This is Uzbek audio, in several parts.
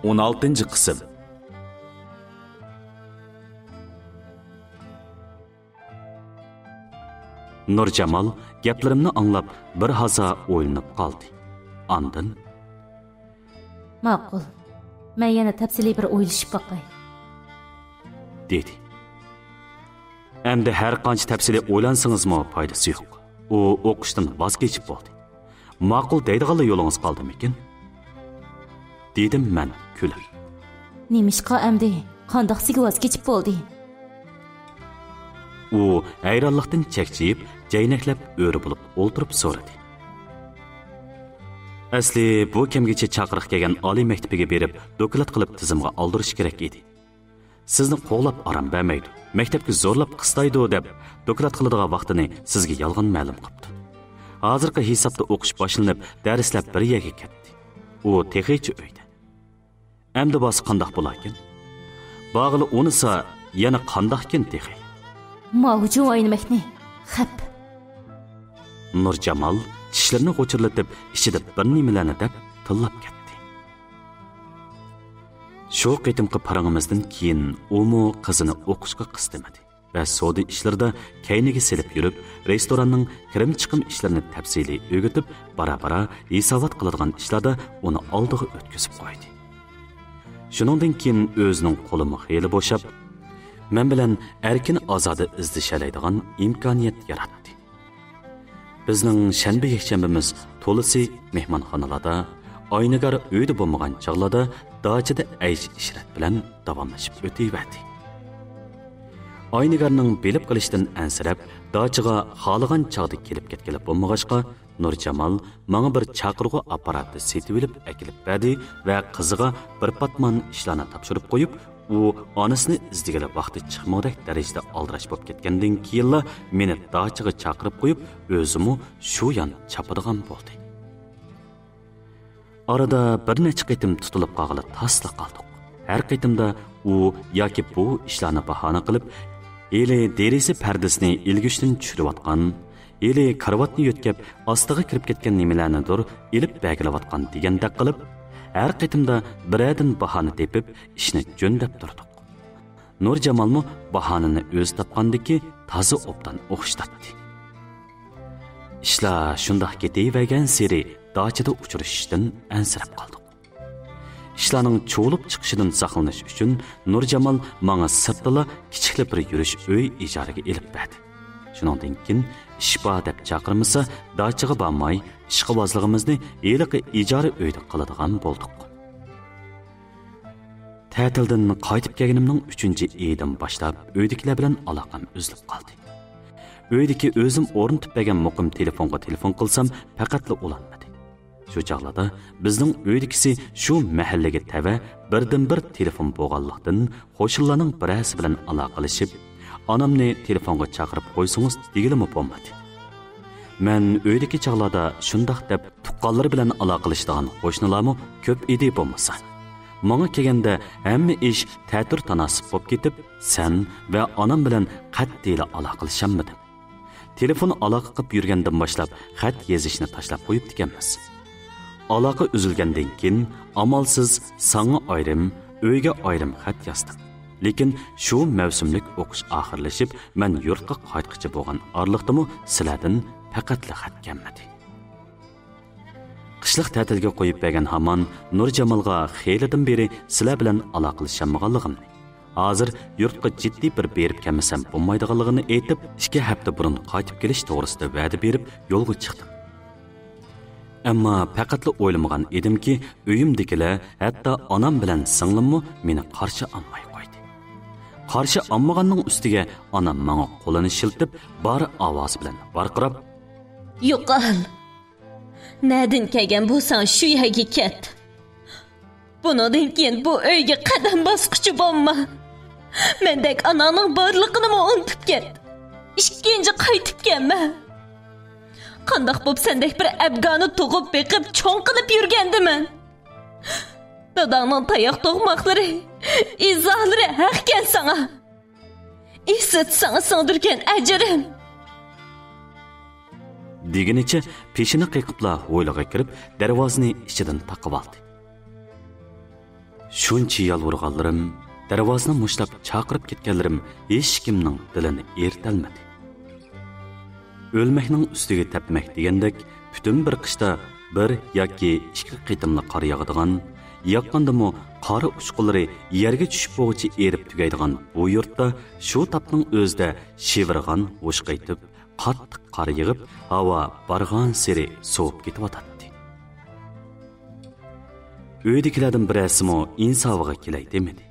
16 qism. Nurjamal gaplarimni anglab bir haza o'ylanib qoldi. Andin ma'qul. Men yana tafsiliy bir o'ylashib boqay. dedi. Endi har qancha tafsiliy o'ylansingizmi foydasi yo'q. U o'qishdan voz kechib bo'ldi. Ma'qul deydigan yo'lingiz qoldimikin? dedim men kulib. Nemishqa endi qandoqsiga voz kechib bo'ldi? U hayronlikdan chekchiyib, jaynaklab o'ri bo'lib o'ltirib so'radi. Asli bu kimgacha chaqiriq kelgan oliy maktabiga berib, doklad qilib tizimga oldirish kerak edi. Sizni qo'llab aram bermaydi. Maktabga zo'rlab qistaydi deb doklad qiladigan vaqtini sizga yolg'on ma'lum qildi. Hozirgi hisobda o'qish boshlanib, darslab bir yerga ketdi. U texnichi uyda. Endi bos qandoq bo'larkin? Bag'li unisa yana qandoqkin texi? Mavjud o'ynamakni. Xap. Nurjamal tishlarini qo'chirlatib, ichida bir nimalarni deb tillab ketdi. Shu qitimqi parangimizdan keyin umu qizini o'qishga qistamadi va savdo ishlarida kayniga selib yurib, restoranning kirim-chiqim ishlarini tafsiliy o'rgatib, bara-bara hisobot qiladigan ishlarda uni oldiga o'tkazib qo'ydi. Shuningdan keyin o'zining qo'lini xeyli bo'shab, men bilan erkin ozoda izdishalaydigan imkoniyat yaratdi. Bizning shanba yakshanbamiz to'lisi mehmonxonalarda, oynagar uyda bo'lmagan chog'larda dachada aysh ishrat bilan davomlashib o'tayverdi. Oynagarning bilib qilishdan ansirab, dachaga xohlagan chog'da kelib ketganlar bo'lmag'achqa, Nurjamal menga bir chaqirg'u apparatni setib olib akilib berdi va qiziga bir patmon ishlarni topshirib qo'yib, u onasini izdigilar vaqti chiqmoqdek darajada aldirash bo'lib ketgandan keyinla meni dachaga chaqirib qo'yib, o'zimni shu yon chapadigan bo'ldi. Arada bir necha qitim tutilib qolib tasla qoldik. Har qitimda u yoki bu ishlarni bahona qilib, eli derisi pardasini ilgishdan tushirayotgan, eli karvatni yo'tkab ostiga kirib ketgan nimalarnidir ilib bagilayotgan degandek qilib, har qitimda biradin bahona tepib ishni jo'ndab turdik. Nurjamalmi bahonani o'zi topgandiki, toza obdan o'xshatdi. Ishlar shundoq ketavergan seri dachada uchrashishdan ansirab qoldik. Ishlarning cho'lib chiqishidan saqlanish uchun Nurjamal menga sirtila kichikli bir yurish uy ijaraga elib berdi. Shuningdan keyin ishba deb chaqirmasa, dachaga bormay, ishqibozligimizni eliqi ijara uyda qiladigan bo'ldik. Ta'tildan qaytib kelganimning 3-oydan boshlab uydagilar bilan aloqam uzilib qoldi. Uydagi o'zim o'rnatib bergan muqim telefonga telefon qilsam, faqatla ulanmadi. Shu chog'larda bizning uydagisi shu mahallaga tava birdan-bir telefon bo'lganlikdan qo'shnilarning birasi bilan aloqalashib, onamni telefonga chaqirib qo'ysangiz degilimi bo'lmadi. Men uydagi chog'larda shundoq deb tuqqanlar bilan aloqalashadigan qo'shnilarmi ko'p edi bo'lmasa. Menga kelganda hamma ish ta'tir tanasib bo'lib ketib, sen va onam bilan qat'iy aloqalashammadim. Telefon aloqa qilib yurgandan boshlab xat yozishni tashlab qo'yib ekanmiz. Aloqa uzilgandan keyin amalsiz sanga ayrim, uyga ayrim xat yozdim. Lekin shu mavsumlik o'qish oxirlashib, men yurtga qaytqichi bo'lgan orliqdimi sizlardan faqatla xat kelmadi. Qishliq ta'tilga qo'yib bergan hamon Nurjamalga xeylidan beri sizlar bilan aloqalashamaganligimni, hozir yurtga jiddiy bir berib kelmasam bo'lmaydiganligini aytib, 2 hafta burun qaytib kelish to'g'risida va'da berib yo'lga chiqdim. Ammo faqatla o'ylamagan edimki, uyimdagilar, hatto onam bilan singlimmi meni qarshi olmay qo'ydi. Qarshi olmaganning ustiga onam menga qo'lini shiltib, bor ovozi bilan varqirab, "Yo'qol. Nadin kelgan bo'lsang shu yerga ket. Bundan keyin bu uyga qadam bosqichi bo'lma. Mendek ananing borligini unutib ket. Ikkinchi qaytib kelma. Qandoq bo'p sendek bir afg'oni tug'ib beqib cho'ng qilib yurgandiman. Dadangning tayoq to'g'moqlari, izohlari haqkan sana. Issit sana singdirgan ajrim." Shuncha yalvurganlarim, darvozani mushlab chaqirib ketganlarim hech kimning dilini eritolmadi. O'lmakning ustiga tepmak degandek, butun bir qishda bir yoki ikki qitimli qor yog'adigan, yoqqandimi qora uchqunlari yerga tushib bo'g'ichi erib tugaydigan bu yurtda shu tapning o'zida shivirg'an o'sh qaytib, qattiq qor yig'ib, havo barg'an sari sovib ketayotdi. Uydagilardan birasimi insoviga kelay demadi.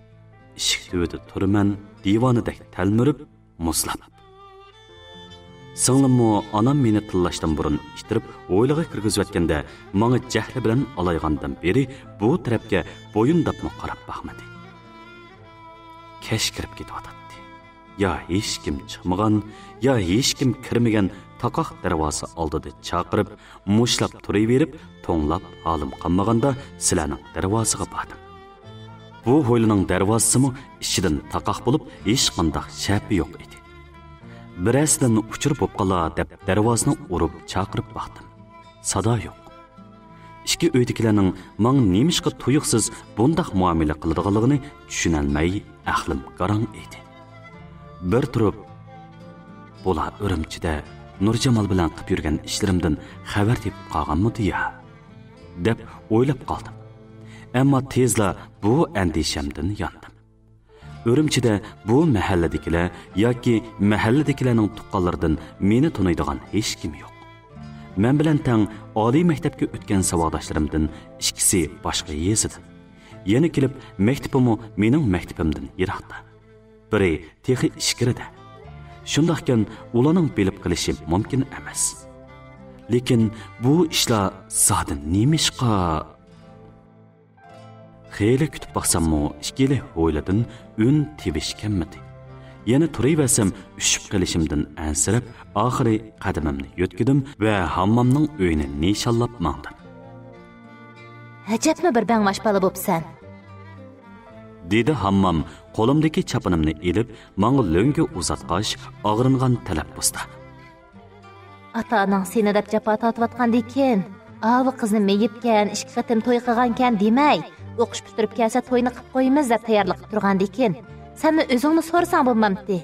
Eshik tubida turman, divonidek talmirib, muslab. Singlimmi onam meni tillashdan burun ishtirib, o'ylig'i kirgizayotganda, menga jahli bilan alaygandan beri bu tarafga bo'yindabmi qarab baxmadi. Kesh kirib ketyapti. Ya hech kim chiqmagan, ya hech kim kirmagan taqoq darvoza oldida chaqirib, mushlab turaverib, to'nglab holim qolmaganda sizlarning darvozaga bordim. Bu hovlining darvozasimi ichidan taqoq bo'lib, hech qanday shapi yo'q edi. Birasidan uchirib bo'pqala deb darvozani urib chaqirib baxdim. Sado yo'q. Ikki uydagilarning men nemishqa tuyuqsiz bundaq muomala qiladiganligini tushunolmay aqlim qarang edi. Bir turib bular Urumchida Nurjamol bilan qilib yurgan ishlarimdan xabar tepib qolganmidi ya deb o'ylab qoldim. Ammo tezla bu andishamdan yondim. Urumchida bu mahalladagilar yoki mahalladagilarning tuqqanlaridan meni taniydigan hech kim yo'q. Men bilan tang oliy maktabga o'tgan savodoshlarimdan ikkisi boshqa yezidan. Yana kelib maktabimni mening maktabimdan yiroqda. Biri texi ishkirida. Shundaqkan ularning bilib qilishi mumkin emas. Lekin bu ishlar zodi nemishqa xeyli kutib baqsammi, ikkili o'yladim, un tevishkanmidi. Yana turayversam, ushib qilishimdan ansirab, oxiri qadamimni yo'tkidim va hammomning uyini nishonlab mangdim. Ajabmi bir bangmash bola bo'psan? Dedi hammom qo'limdagi chapanimni elib, menga lo'nga uzatqach, og'ringan talaffuzda. Ata-onang seni deb jafo tortayotgandikin, avi qizni meyibgan, ikki qatim to'y qilgankan demay, o'qish bitirib kelsa to'yni qilib qo'yamiz deb tayyorlik qilib turgandikin, sen o'zingni so'rasang bo'lmamdi.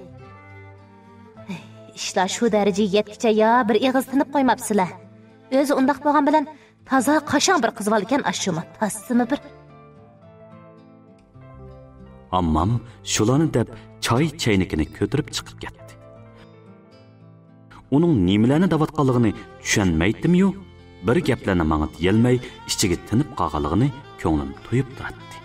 Ishlar shu darajaga yetkicha ya bir ig'iz tinib qo'ymabsizlar. O'zi undaq bo'lgan bilan toza qashon bir qiz bo'lgan ashumi, tassimi bir. Ammam shularni deb choy chaynikini ko'tarib chiqib ketdi. Uning nimalarni davatganligini tushunmaydim-yu, bir gaplarni menga deyolmay, ichiga tinib qolganligini ko'nglim to'yib turadi.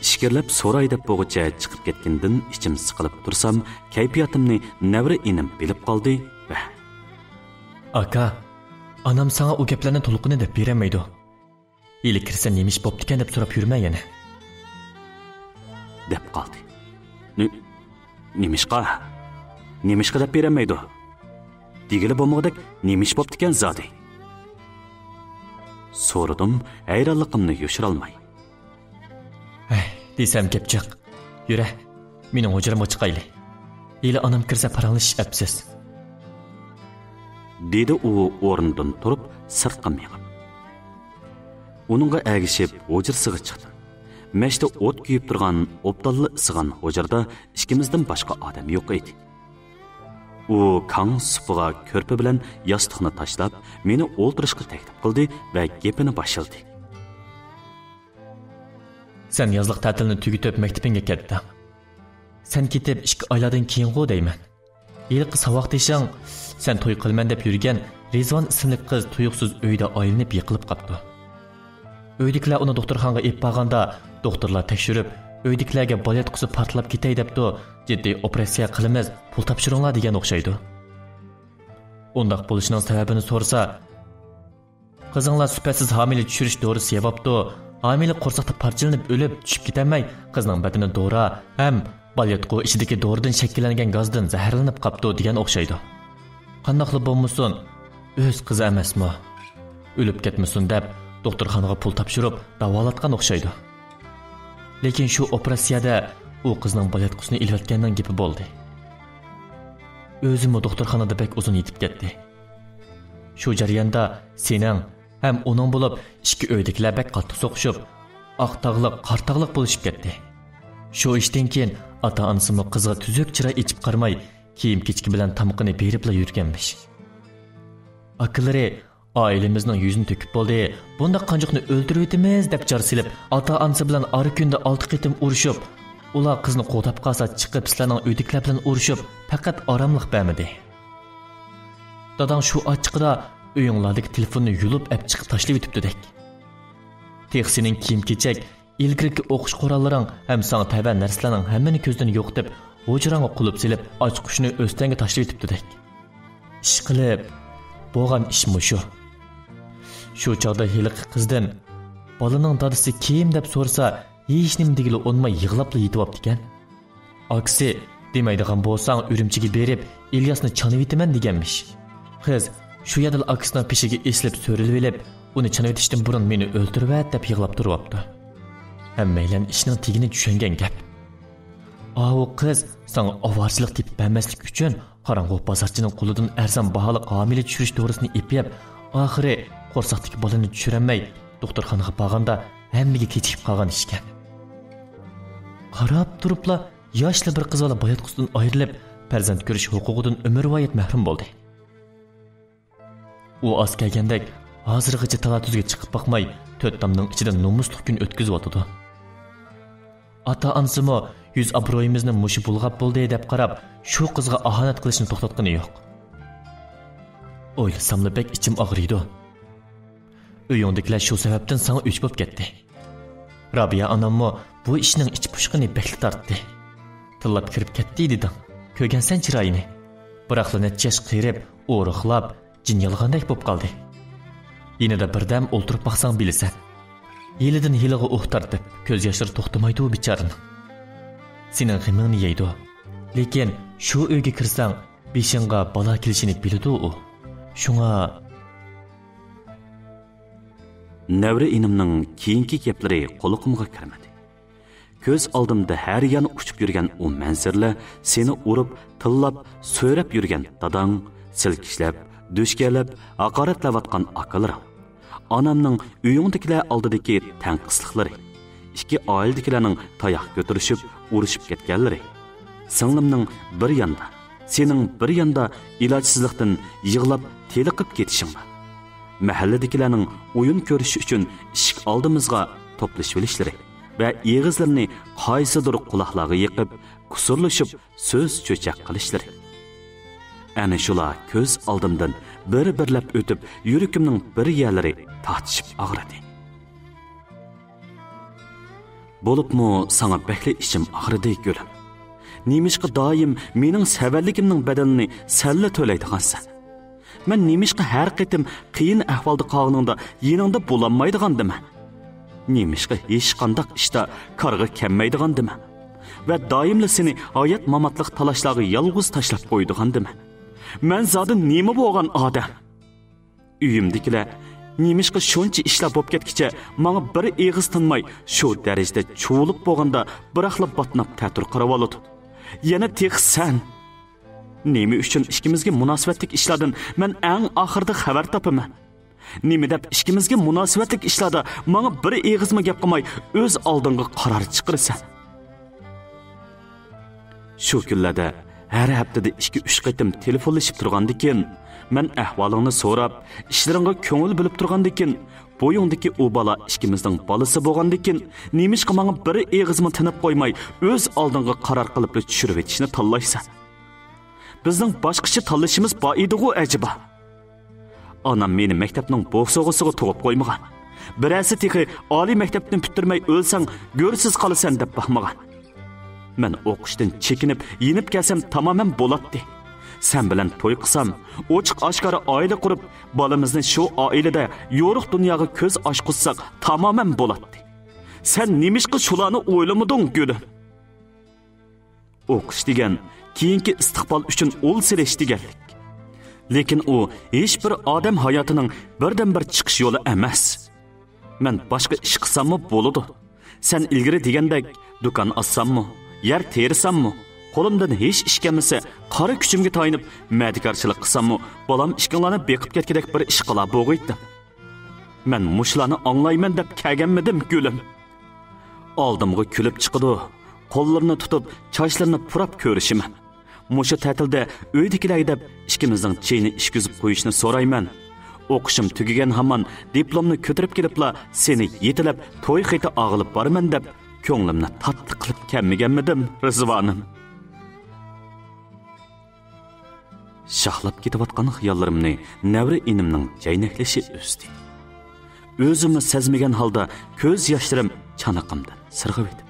Ishkirlab so'ray deb bo'g'icha chiqib ketgandan ichim siqilib tursam, kayfiyatimni navri inim bilib qoldi va aka, onam sana u gaplarni to'liqini deb beramaydi. Yili kirsa nemish bo'ptikan deb so'rab yurma yana. deb qoldi. Nemishqa deb beramaydi. Degili bo'lmoqdak nemish bo'ptikan zodi. So'radim, hayronligimni yo'shirolmay. Desam kepchiq. Yura, mening hujramga chiqayli. Yili onam kirsa paranglashish absiz. Dedi u o'rnidan turib sirtqa mengib. Uningga agishib hujrasiga chiqdim. Mashda o't kuyib turgan, obdalli isigan hujrada ikkimizdan boshqa odam yo'q edi. U kang supiga ko'rpa bilan yostiqni tashlab, meni o'ltirishga taklif qildi va gapini boshladi. Sen yozliq ta'tilni tugatib maktabingga ketding. Sen ketib 2 oylardan keyin-g'o deyman. Yilqi savoq deshang, sen to'y qilman deb yurgan Rizvon ismli qiz tuyuqsiz uyda aylanib yiqilib qopti. Uydagilar uni doktorxonaga olib borganda, doktorlar tekshirib, uydagilarga bolet qusi portlab ketay debdi, jiddiy operatsiya qilamiz, pul topshiringlar degan o'xshaydi. Undaq bo'lishining sababini so'rsa, qizinglar sifatsiz homila tushirish dorisi yeyapti. Homila qo'rsoqda parchalanib o'lib tushib ketmay, qizning badani dora ham baletqo ichidagi doridan shakllangan gazdan zaharlanib qopti degan o'xshaydi. Qandoqli bo'lmasin, o'z qizi emasmi? O'lib ketmasin deb doktorxonaga pul topshirib davolatgan o'xshaydi. Lekin shu operatsiyada u qizning baletqusini ilvatgandan gapi bo'ldi. O'zimmi doktorxonada bek uzun yetib ketdi. Shu jarayonda sening ham uning bo'lib ikki uydagilar bak qattiq so'qishib oqtog'liq qartog'liq bo'lishib ketdi. Shu ishdan keyin ota-onasi qizga tuzuk chira ichib qarmay kiyim kechki bilan tamqini beribla yurganmish. Akilari ailemizning yuzini to'kib bo'ldi. Bunda qanjoqni o'ldirib etimiz deb jar silib, ota-onasi bilan ar kunda 6 qitim urushib, ular qizni qo'dab qolsa chiqib sizlarning uydagilar bilan urushib, faqat oromlik bermadi. Dadang shu ochiqda uyinglardagi telefonni yulib ap chiqib tashlab etibdi-dek. Texsining kiyim-kechak, ilgirki o'qish qurollaring ham sana tava narsalarning hammani ko'zdan yo'qitib, hujranga qulib silib, och qushni o'stanga tashlab etibdi-dek. Ish qilib bo'lgan ish mushu. Shu chog'da hiliq qizdan bolaning dadasi kim deb so'rasa, hech nima degili o'nmay yig'labla yetyapti ekan. Aksi demaydigan bo'lsang, Urumchiga berib, Ilyosni chanib etaman deganmish. Qiz shu yerda aksining peshiga eslib so'rilib elib, uni chanib etishdan burun meni o'ldirib deb yig'lab turibdi. Hammaylan ishning tegini tushungan gap. O qiz sana ovarchilik deb bermaslik uchun qorong'u bozorchining qo'lidan arzon baholi homila tushirish to'g'risini epib, oxiri qo'rsoqdagi bolani tushirolmay doktorxonaga borganda hammaga kechikib qolgan ishkan. Qarab turibla yoshli bir qiz bola bayotqusidan ayrilib, farzand ko'rish huquqidan umrvoyat mahrum bo'ldi. U oz kelgandek hozirgacha talatuzga chiqib boqmay, to'rt tomning ichida nomusli kun o'tkazib o'tdi. Ota-onasimi yuz obro'yimizni mushi bulg'ab bo'ldi deb qarab, shu qizga ahonat qilishni to'xtatgani yo'q. O'ylasamla bek ichim og'riydi. Uyingdagilar shu sababdan sana o'ch bo'lib ketdi. Rabiya onammi bu ishning ich pushqini bekli tortdi. Tillab kirib ketdi dedim. Ko'rgansan chiroyini. Biroqla nechash qirib, o'riqlab, jin yalg'andek bo'lib qoldi. Yenida birdam o'ltirib baqsang bilasan. Yelidan yiliga o'xtartib, ko'z yoshlari to'xtamaydi u bechoraning. Sening g'imingni yeydi. Lekin shu uyga kirsang, beshingga bola kelishini biladi u. Shunga Navri inimning keyingi gaplari quloqimga kirmadi. Ko'z oldimda har yana uchib yurgan u manzarlar, seni urib, tillab, so'rab yurgan dadang, silkishlab, do'shkalab, haqoratlayotgan akalarim. Onamning uyingdagilar oldidagi tanqisliklari, ikki oiladagilarning tayoq ko'tarishib, urushib ketganlari. Singlimning bir yonda, sening bir yonda ilojsizlikdan yig'lab, teliqib ketishing. Mahalladagilarning o'yin ko'rish uchun eshik oldimizga to'plashib olishlari va eg'izlarini qaysidir quloqlarga yiqib, kusurlashib, so'z cho'chaq qilishlari. Ana shular ko'z oldimdan bir-birlab o'tib, yurakimning bir yerlari tortishib og'ridi. Bo'libmi sana bekli ishim og'ridi gulim. Nemishqa doim mening savalligimning badalini salla to'laydigansan. Men nemishqa har qitim qiyin ahvolda qolganingda yeningda bo'lanmaydigandimi? Nemishqa hech qanday ishda qarg'a kelmaydigandimi? Va doimli seni hayot mamatliq talashlarga yolg'iz tashlab qo'ydigandimi? Men zodi nima bo'lgan odam? Uyimdagilar nemishqa shuncha ishlar bo'lib ketkicha, menga bir eg'iz tinmay shu darajada cho'lib bo'lganda biroqla botnab ta'tir qarab oladi. Yana texsan. Nima uchun ikkimizga munosabatlik ishlardan men eng oxirida xabar topaman? Nima deb ikkimizga munosabatlik ishlarda menga bir eg'izma gap qilmay o'z oldinga qaror chiqarsan? Shu kunlarda har haftada 2-3 qitim telefonlashib turgandikin, men ahvolingni so'rab, ishlaringga ko'ngil bilib turgandikin, bo'yingdagi u bola ikkimizning bolasi bo'lgandikin, nemishqa menga bir eg'izma tinib qo'ymay, o'z oldinga qaror qilib tushirib etishni tanlaysan? Bizning boshqacha tanlashimiz bor edi-ku ajiba. Onam meni maktabning bo'g'sog'isiga to'g'ib qo'ymagan. Birasi texi oliy maktabdan bitirmay o'lsang, go'rsiz qolasan deb baxmagan. Men o'qishdan chekinib, yinib kelsam tamamen bo'latdi. Sen bilan to'y qilsam, ochiq oshkora oila qurib, bolamizni shu oilada yo'riq dunyoga ko'z ochqizsak, tamamen bo'latdi. Sen nemishqa shularni o'ylamading, gulim? O'qish degan keyingi istiqbol uchun o'l silish deganlik. Lekin u hech bir odam hayotining birdan-bir chiqish yo'li emas. Men boshqa ish qilsammi bo'ladi. Sen ilgari degandek do'kon ochsammi, yer terisammi, qo'limdan hech ish kelmasa, qora kuchimga tayinib madikorchilik qilsammi, bolam ishqinlarni beqib ketgidek bir ish qila bo'g'iydi. Men muşlarni anglayman deb kelganmidim gulim. Oldimga kulib chiqidi. Qo'llarini tutib, chochlarini purab ko'rishiman. Mushu ta'tilda uydagilarga deb ikkimizning cheyni ishkizib qo'yishni so'rayman. O'qishim tugagan hamon diplomni ko'tarib kelibla seni yetilab to'y xiti og'ilib boraman deb ko'nglimni tatli qilib kelmaganmidim, Rizvonim. Shohlab ketayotgan xiyollarimni navri inimning jaynaklashi o'sdi. O'zimni sezmagan holda ko'z yoshlarim chanaqimdan sirg'ib etibdi.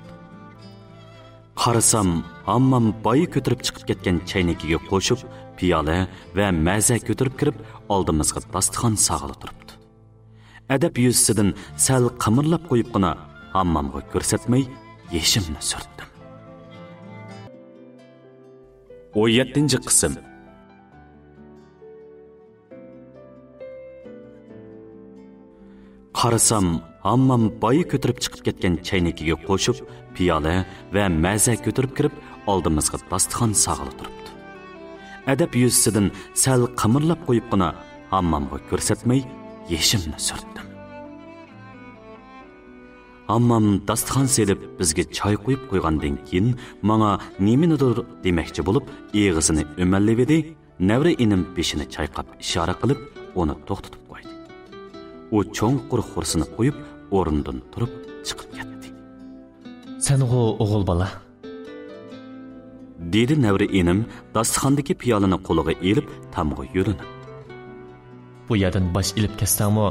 Qarasam, hammam boyi ko'tarib chiqib ketgan chaynakiga qo'shib, piyola va maza ko'tarib kirib, oldimizga dasturxon sag'ilib turibdi. Adab yuzsidan sal qimirlab qo'yibgina hammamga ko'rsatmay yeshimni surtdim. 17-qism. Qarasam, hammam boyi ko'tarib chiqib ketgan chaynakiga qo'shib, piyola va maza ko'tarib kirib, oldimizga dasturxon sag'ilib turibdi. Adab yuzsidan sal qimirlab qo'yibgina hammamga ko'rsatmay yeshimni surtdim. Hammam dasturxon selib bizga choy qo'yib qo'ygandan keyin menga nimanidir demoqchi bo'lib, eg'izini o'mallab navra inim beshini chayqab ishora qilib, uni to'xtatib qo'ydi. U cho'nqur xursini qo'yib, o'rnidan turib chiqib ketdi. Sen o'g'il bola, dedi navra inim dasturxondagi piyolani qo'liga elib tamg'a yo'linib. Bu yerdan bosh ilib ketsangmi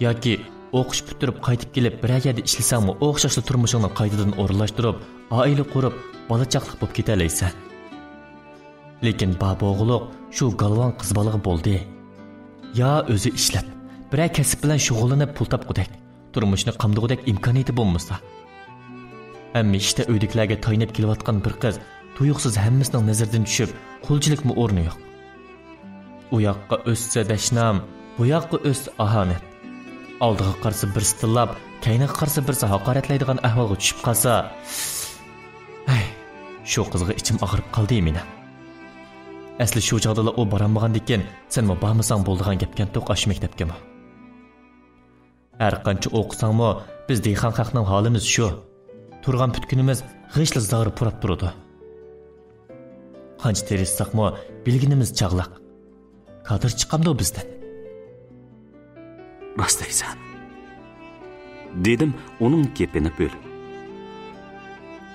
yoki o'qish bitirib qaytib kelib bir yerda ishlasangmi, o'xshashli turmushingni qaytadan o'rinlashtirib, oila qurib, bola chaqliq bo'lib ketalaysan. Lekin baba o'g'liq shu galvon qiz bolig'i bo'ldi. Ya o'zi ishlab, bir kasb bilan shug'ullanib pul topqudak, turmushni qamdug'udek imkoniyati bo'lmasa. Ammo ishda uydagilarga taynib kelayotgan bir qiz tuyuqsiz hammasining nazardan tushib, qulchilikmi o'rni yo'q. U yoqqa o'ssa dashnam, bu yoqqa o'ssa ahonat. Oldiga qarsa bir stillab, kayniga qarsa bir haqoratlaydigan ahvolga tushib qolsa, shu qizga ichim og'rib qoldi meni. Asli shu chog'da u boranmagandikan, sen mo bormasang bo'ldigan gapgan to'qash maktabgami? Har qancha o'qisangmi, biz dehqon xalqning holimiz shu. Turgan putkunimiz g'ishli zag'ir purab turadi. Qancha terissaqmi, bilginimiz chag'laq. Qadr chiqamdi bizdan. Rostaysan, dedim uning gapini bo'lib.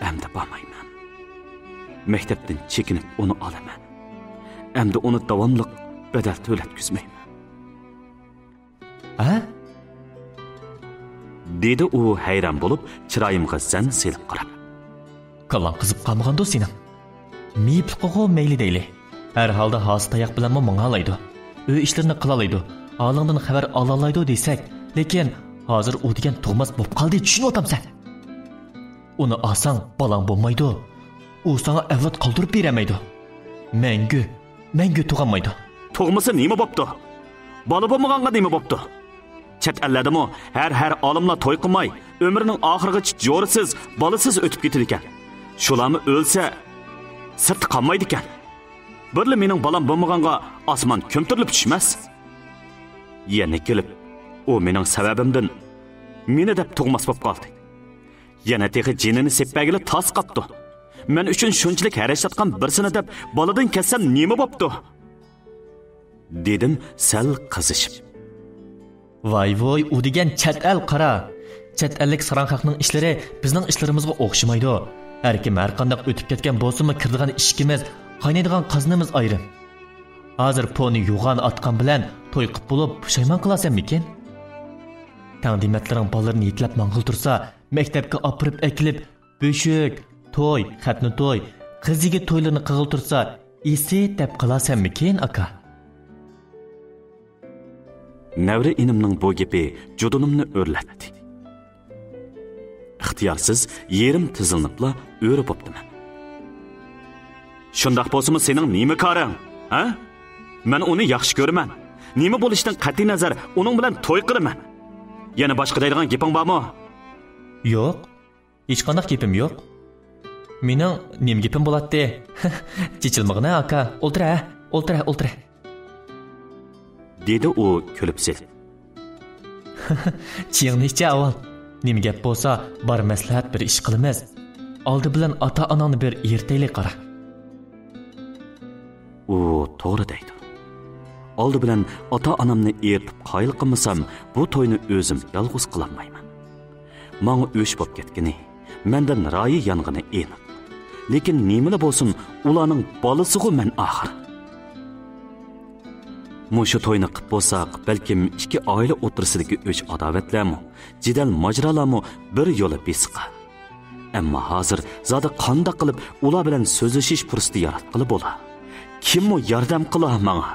Endi bormayman. Maktabdan chekinib uni olaman. Endi uni davomli badal to'latkizmayman. Ha? Dedi u hayron bo'lib, chiroyimga zan selib qarab. Qallan qizib qolmaganda sening. Miyipliqo mayli deyli. Har holda hozir tayoq bilan mang'alaydi. Uy ishlarini qilalaydi. Alingdan xabar olalaydi desak, lekin hozir u degan tug'mas bo'lib qoldi, tushunyapsan. Uni olsang bolang bo'lmaydi. U sana avlod qoldirib beramaydi. Mangu tug'olmaydi. Tug'masa nima bo'pti? Bola bo'lmaganga nima bo'pti? Chet ellardimi har olimlar to'y qilmay, umrining oxirigacha jo'risiz, bolasiz o'tib ketadi ekan. Shularni o'lsa, sirti qolmaydi ekan. Birli mening bolam bo'lmaganga osmon ko'mtirilib tushmas. Yana kelib, u mening sababimdan meni deb tug'mas bo'lib qoldi. Yana texi jinini sepagili tas qapti. Men uchun shunchalik harashatgan birsini deb boladan kessam nima bo'pti? Dedim sal qizishib. Voy, u degan chet el qara. Chet ellik saranxaqning ishlari bizning ishlarimizga o'xshamaydi. Har kim har qanday o'tib ketgan bo'lsa-mu, kirdigan ishimiz, qaynaydigan qaznimiz ayrim. Hozir poni yo'g'on atgan bilan to'y qilib bo'lib, pushaymon qilasanmikin? Taqdimatlaring bolalarni yetlab mang'il tursa, maktabga opirib ekilib, bo'shuk, to'y, xatni to'y, qiziga to'ylarni qig'il tursa, esi deb qilasanmikin, aka? Navri inimning bu gapi judunimni o'rlatdi. Ixtiyorsiz yerim tizilnibla o'rib o'pdiman. Shundoq bo'lsa-mu sening nima ko'ring? Ha? Men uni yaxshi ko'raman. Nima bo'lishdan qat'iy nazar uning bilan to'y qilaman. Yana boshqa deydigan gaping bormi? Yo'q. Hech qanday gapim yo'q. Mening nima gapim bo'ladi? Chechilmag'ina aka, o'ltira. Dedi u kulib selib. Chiyingni avval. Nima gap bo'lsa, bar maslahat bir ish qilamiz. Oldi bilan ota-onangni bir ertaylik qara. U to'g'ri deydi. Oldi bilan ota-onamni ertib qoyil qilmasam, bu to'yni o'zim yolg'iz qilolmayman. Menga o'sh bo'lib ketgani, mendan rayi yong'ini aniq. Lekin nimali bo'lsin, ularning bolasiga men axir. Mushu to'yni qilib bo'lsaq, balkim ikki oila o'tirsidagi o'ch adovatlarmi, jidal majralarmi bir yo'li besiqa. Ammo hozir zada qanday qilib ular bilan so'zlashish fursati yaratqili bo'la? Kimmi yordam qila menga?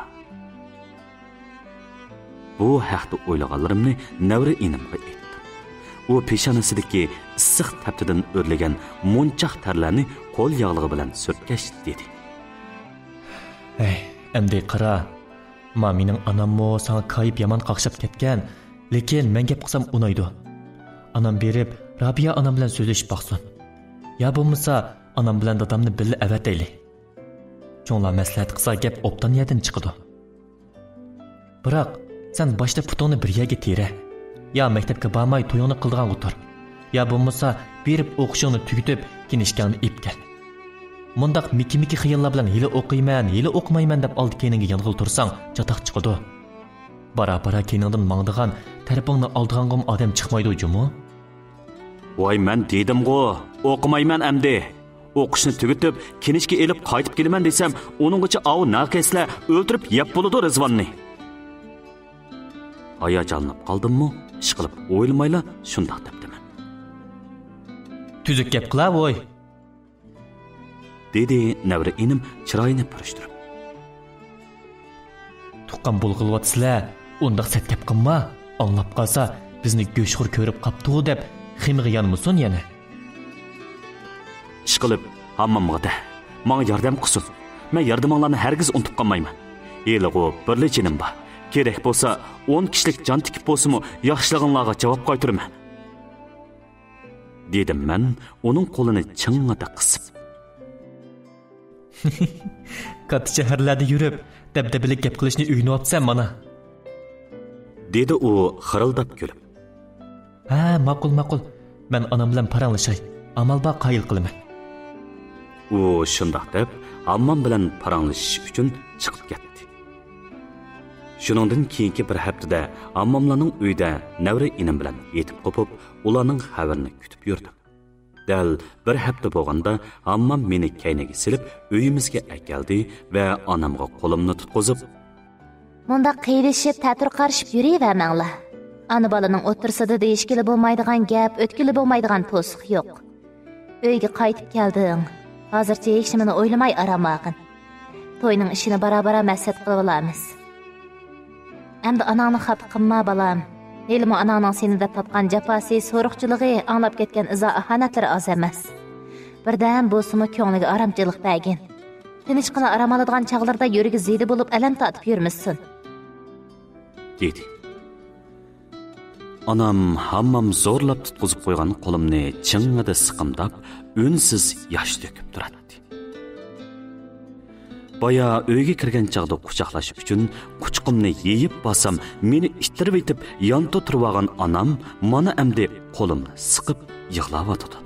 Bu haqda o'ylaganlarimni Navra inimga aytdim. U peshonasidagi issiq taptidan o'rlagan munchoq tarlarni qo'l yog'lig'i bilan surtkash dedi. Ey, endi qara. Mening onammo sana kayıp yaman qaqshab ketgan, lekin men gap qilsam unaydi. Onam berib, Rabia onam bilan so'zlashib baqsin. Ya bo'lmasa, onam bilan dadamni birga avatayli. Cho'nglar maslahat qilsa gap obdan yerdan chiqadi. Biroq sen boshda putongni bir yerga tera. Ya maktabga bormay to'yingni qildigan o'tir. Ya bo'lmasa, berib o'qishingni tugitib, kinishkangni ip kel. Mundaq miki xiyonlar bilan hili o'qiyman, hili o'qimayman deb oldi keningga yong'il tursang, chatoq chiqadi. Bara keningdan mangdigan, tarafingni oldig'angim odam chiqmaydi jumu. Voy men dedim-ku, o'qimayman endi. O'qishni tugitib, kinishga elib qaytib kelaman desam, uninggacha av naqeslar o'ltirib yeb bo'ladi Rizvonni. Hayajonlanib qoldim-mu? Ish qilib o'ylamayla shundoq debdiman. Tuzuk gap qila voy. Dedi Navra inim chiroyini purishtirib. Tuqqan bulg'ilvatsizlar, undaq set gap qilma. Anlab qolsa, bizni go'shxur ko'rib qapti deb ximiga yanmisun yana. Ish qilib hammamga da. Menga yordam qilsin. Men yordaminglarni hargiz unutib qolmayman. Eligo birlichinim bor. Kerak bo'lsa 10 kishilik jon tikib bo'lsa-mu, yaxshilig'inglarga javob qaytiraman. Dedim men uning qo'lini ching'ida qisib. Katta shaharlarda yurib, dabdabalik gap qilishni o'rganayapsan mana. Dedi u xirildab kulib. Ha, ma'qul. Men onam bilan paranglashay. Amal bor qayil qilaman. U shundoq deb, ammam bilan paranglashish uchun chiqib ketdi. Shuningdan keyingi bir haftada ammamlarning uyida Navra inim bilan yetib qopib, ularning xabarini kutib yurdim. Dal bir hafta bo'lganda ammam meni kaynaga silib uyimizga keldi va onamga qo'limni tutqizib, "Bunda qeylishib, ta'tir qarshib yuravermanglar. Ana bolaning o'tirsida deyishkili bo'lmaydigan gap, o'tkili bo'lmaydigan to'siq yo'q. Uyga qaytib kelding. Hozircha hech nimani o'ylamay aramag'in. To'yning ishini barabar maslahat qilib olamiz. Endi anangni xafa qilma balam. Elmi anangning seni deb topgan jafosi, so'riqchiligi, anglab ketgan izohatlari oz emas. Birdan bo'lsa-mu ko'ngliga oromchilik bergin. Tinchqina aramaladigan chaqlarda yuragi ziydi bo'lib alam tatib yurmisin." dedi. Anam hammam zo'rlab tutqizib qo'ygan qo'limni ching'ida siqimdab, unsiz yosh to'kib turadi. Baya uyga kirgan chaqda quchoqlash uchun quchqimni yeyib basam, meni ittirib etib yonta turib anam mana endi qo'limni siqib yig'layotdi.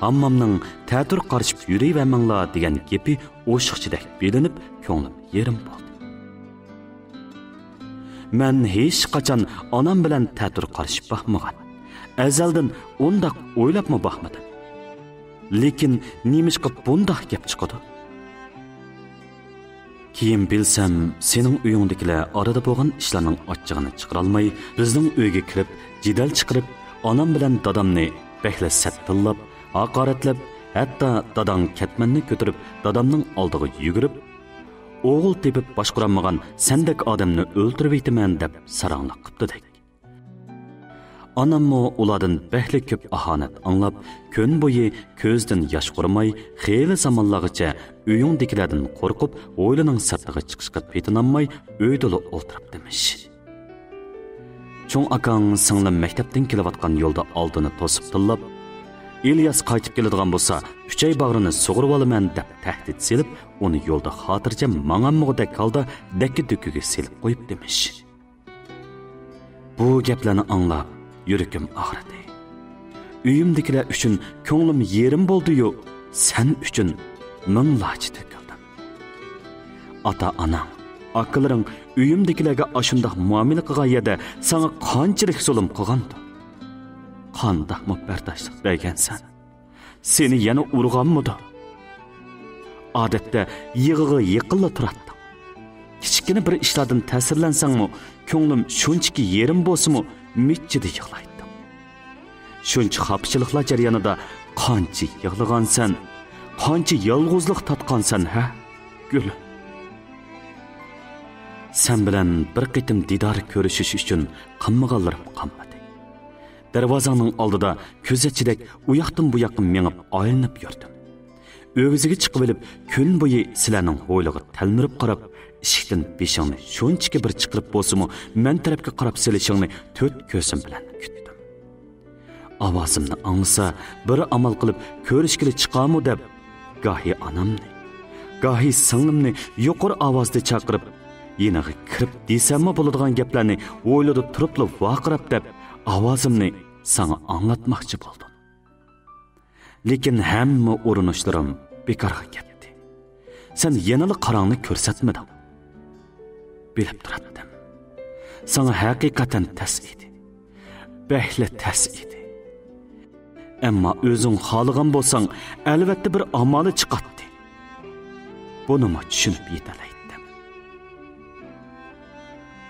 Ammamning ta'tir qarshib yurayvermanglar degan gapi o'shiqchidek belinib, ko'nglim yerim bo'ldi. Men hech qachon onam bilan ta'tir qarshib baxmagan. Azaldan undaq o'ylabmi baxmadim. Lekin nimishqa bundaq gap chiqadi? Keyin bilsam, sening uyingdagilar orada bo'lgan ishlarning ochchig'ini chiqara olmay, bizning uyga kirib, jidal chiqarib, onam bilan dadamni bekla sattillab, haqoratlab, hatto dadam ketmanni ko'tarib, dadamning oldiga yugurib, o'g'il tepib boshqaramagan sendek odamni o'ldirib etaman deb saranglik qildi. Anammo ulardan behli ko'p ahonat anglab, kun bo'yi ko'zdan yosh qo'rmay, xeyli zamonlargacha uyingdagilardan qo'rqib, o'ylining sirtiga chiqishga petinolmay, uyda o'tirib demish. Cho'ng akang singlim maktabdan kelayotgan yo'lda oldini to'sib tillab, "İlyas qaytib keladigan bo'lsa, 3 oy bag'rini sug'urib olaman" deb tahdid selib, uni yo'lda xotirjam manganmog'idek holda dakki-dukkiga selib qo'yib demish. Bu gaplarni anglab, yüragim ağrıdı. Uyimdagilar uchun ko'nglim yerim bo'ldi-yu, sen uchun minglarcha to'kildim. Ota-onang, akalaring uyimdagilarga ashundoq muomala qilgan yerda sana qanchalik zulm qilgandi? Qandoqmi bardoshlik bergansan? Seni yana urganmidi? Odatda yig'iga yiqilla turadi. Kichkina bir ishlardan ta'sirlansangmi, ko'nglim shunchaki yerim bo'lsa-mu, michchida yig'laydi. Shuncha xapchiliklar jarayonida qancha yig'lagansan, qancha yolg'izlik tatqansan, ha? Gul. Sen bilan bir qitim didor ko'rishish uchun qammaganlarim qolmadi. Darvozangning oldida ko'zatchidek u yoqdan bu yoqqa mengib aylanib yurdim. O'giziga chiqib olib, kun bo'yi sizlarning ho'ylig'i talmirib qarab, eshikdan beshingni shunchaki bir chiqirib bo'lsa-mu, men tarafga qarab selishingni to'rt ko'zim bilan kutdim. Ovozimni anglasa, bir amal qilib ko'rishgili chiqamu deb, gohi onamni, gohi singlimni yuqori ovozda chaqirib, yeniga kirib desammi bo'ladigan gaplarni o'ylada turibli vaqirab deb, ovozimni sana anglatmoqchi bo'ldim. Lekin hamma urinishlarim bekorga ketdi. Sen yanada qarangni ko'rsatmading. Bilib turardim. Sana haqiqatan tas edi. Behli tas edi. Ammo o'zing xohlagan bo'lsang, albatta bir amali chiqatdi. Buni mo tushunib yetalaydim.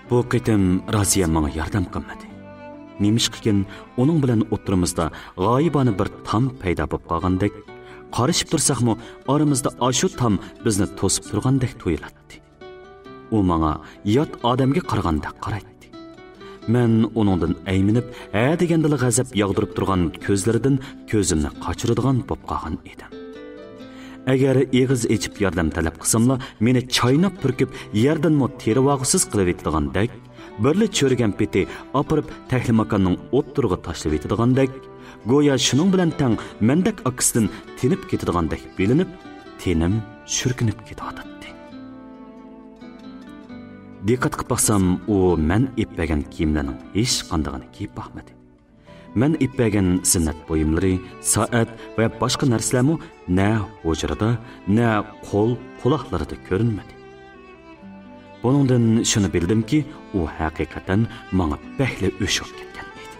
Bu qitim Raziya menga yordam qilmadi. Nemishqikin uning bilan o'tirimizda g'oyibona bir tam paydo bo'lib qolgandek, qarishib tursaqmi, oramizda ashu tam bizni to'sib turgandek tuyuladi. U menga yot odamga qaraganda qaraydi. Men uningdan ayminib, degandala g'azab yog'dirib turgan ko'zlaridan ko'zimni qochiradigan bo'lib qolgan edim. Agar eg'iz echib yordam talab qilsamla, meni chaynab purkib, yerdanmo terivog'siz qilib etdigandek, birli cho'rigan peti opirib tahlimakonning o'ttirig'i tashlab etdigandek, go'yo shuning bilan tang mendak akisidan tinib ketadigandek bilinib, tenim shurkinib ketadi. Diqqat qilib baxsam, u men ippagan kiyimlarning hech qandag'ini kiyib baxmadi. Men ippagan zinnat buyumlari, soat va boshqa narsalarmi na hujrada, na qo'l quloqlarida ko'rinmadi. Buningdan shuni bildimki, u haqiqatan menga bahli o'shib ketgan edi.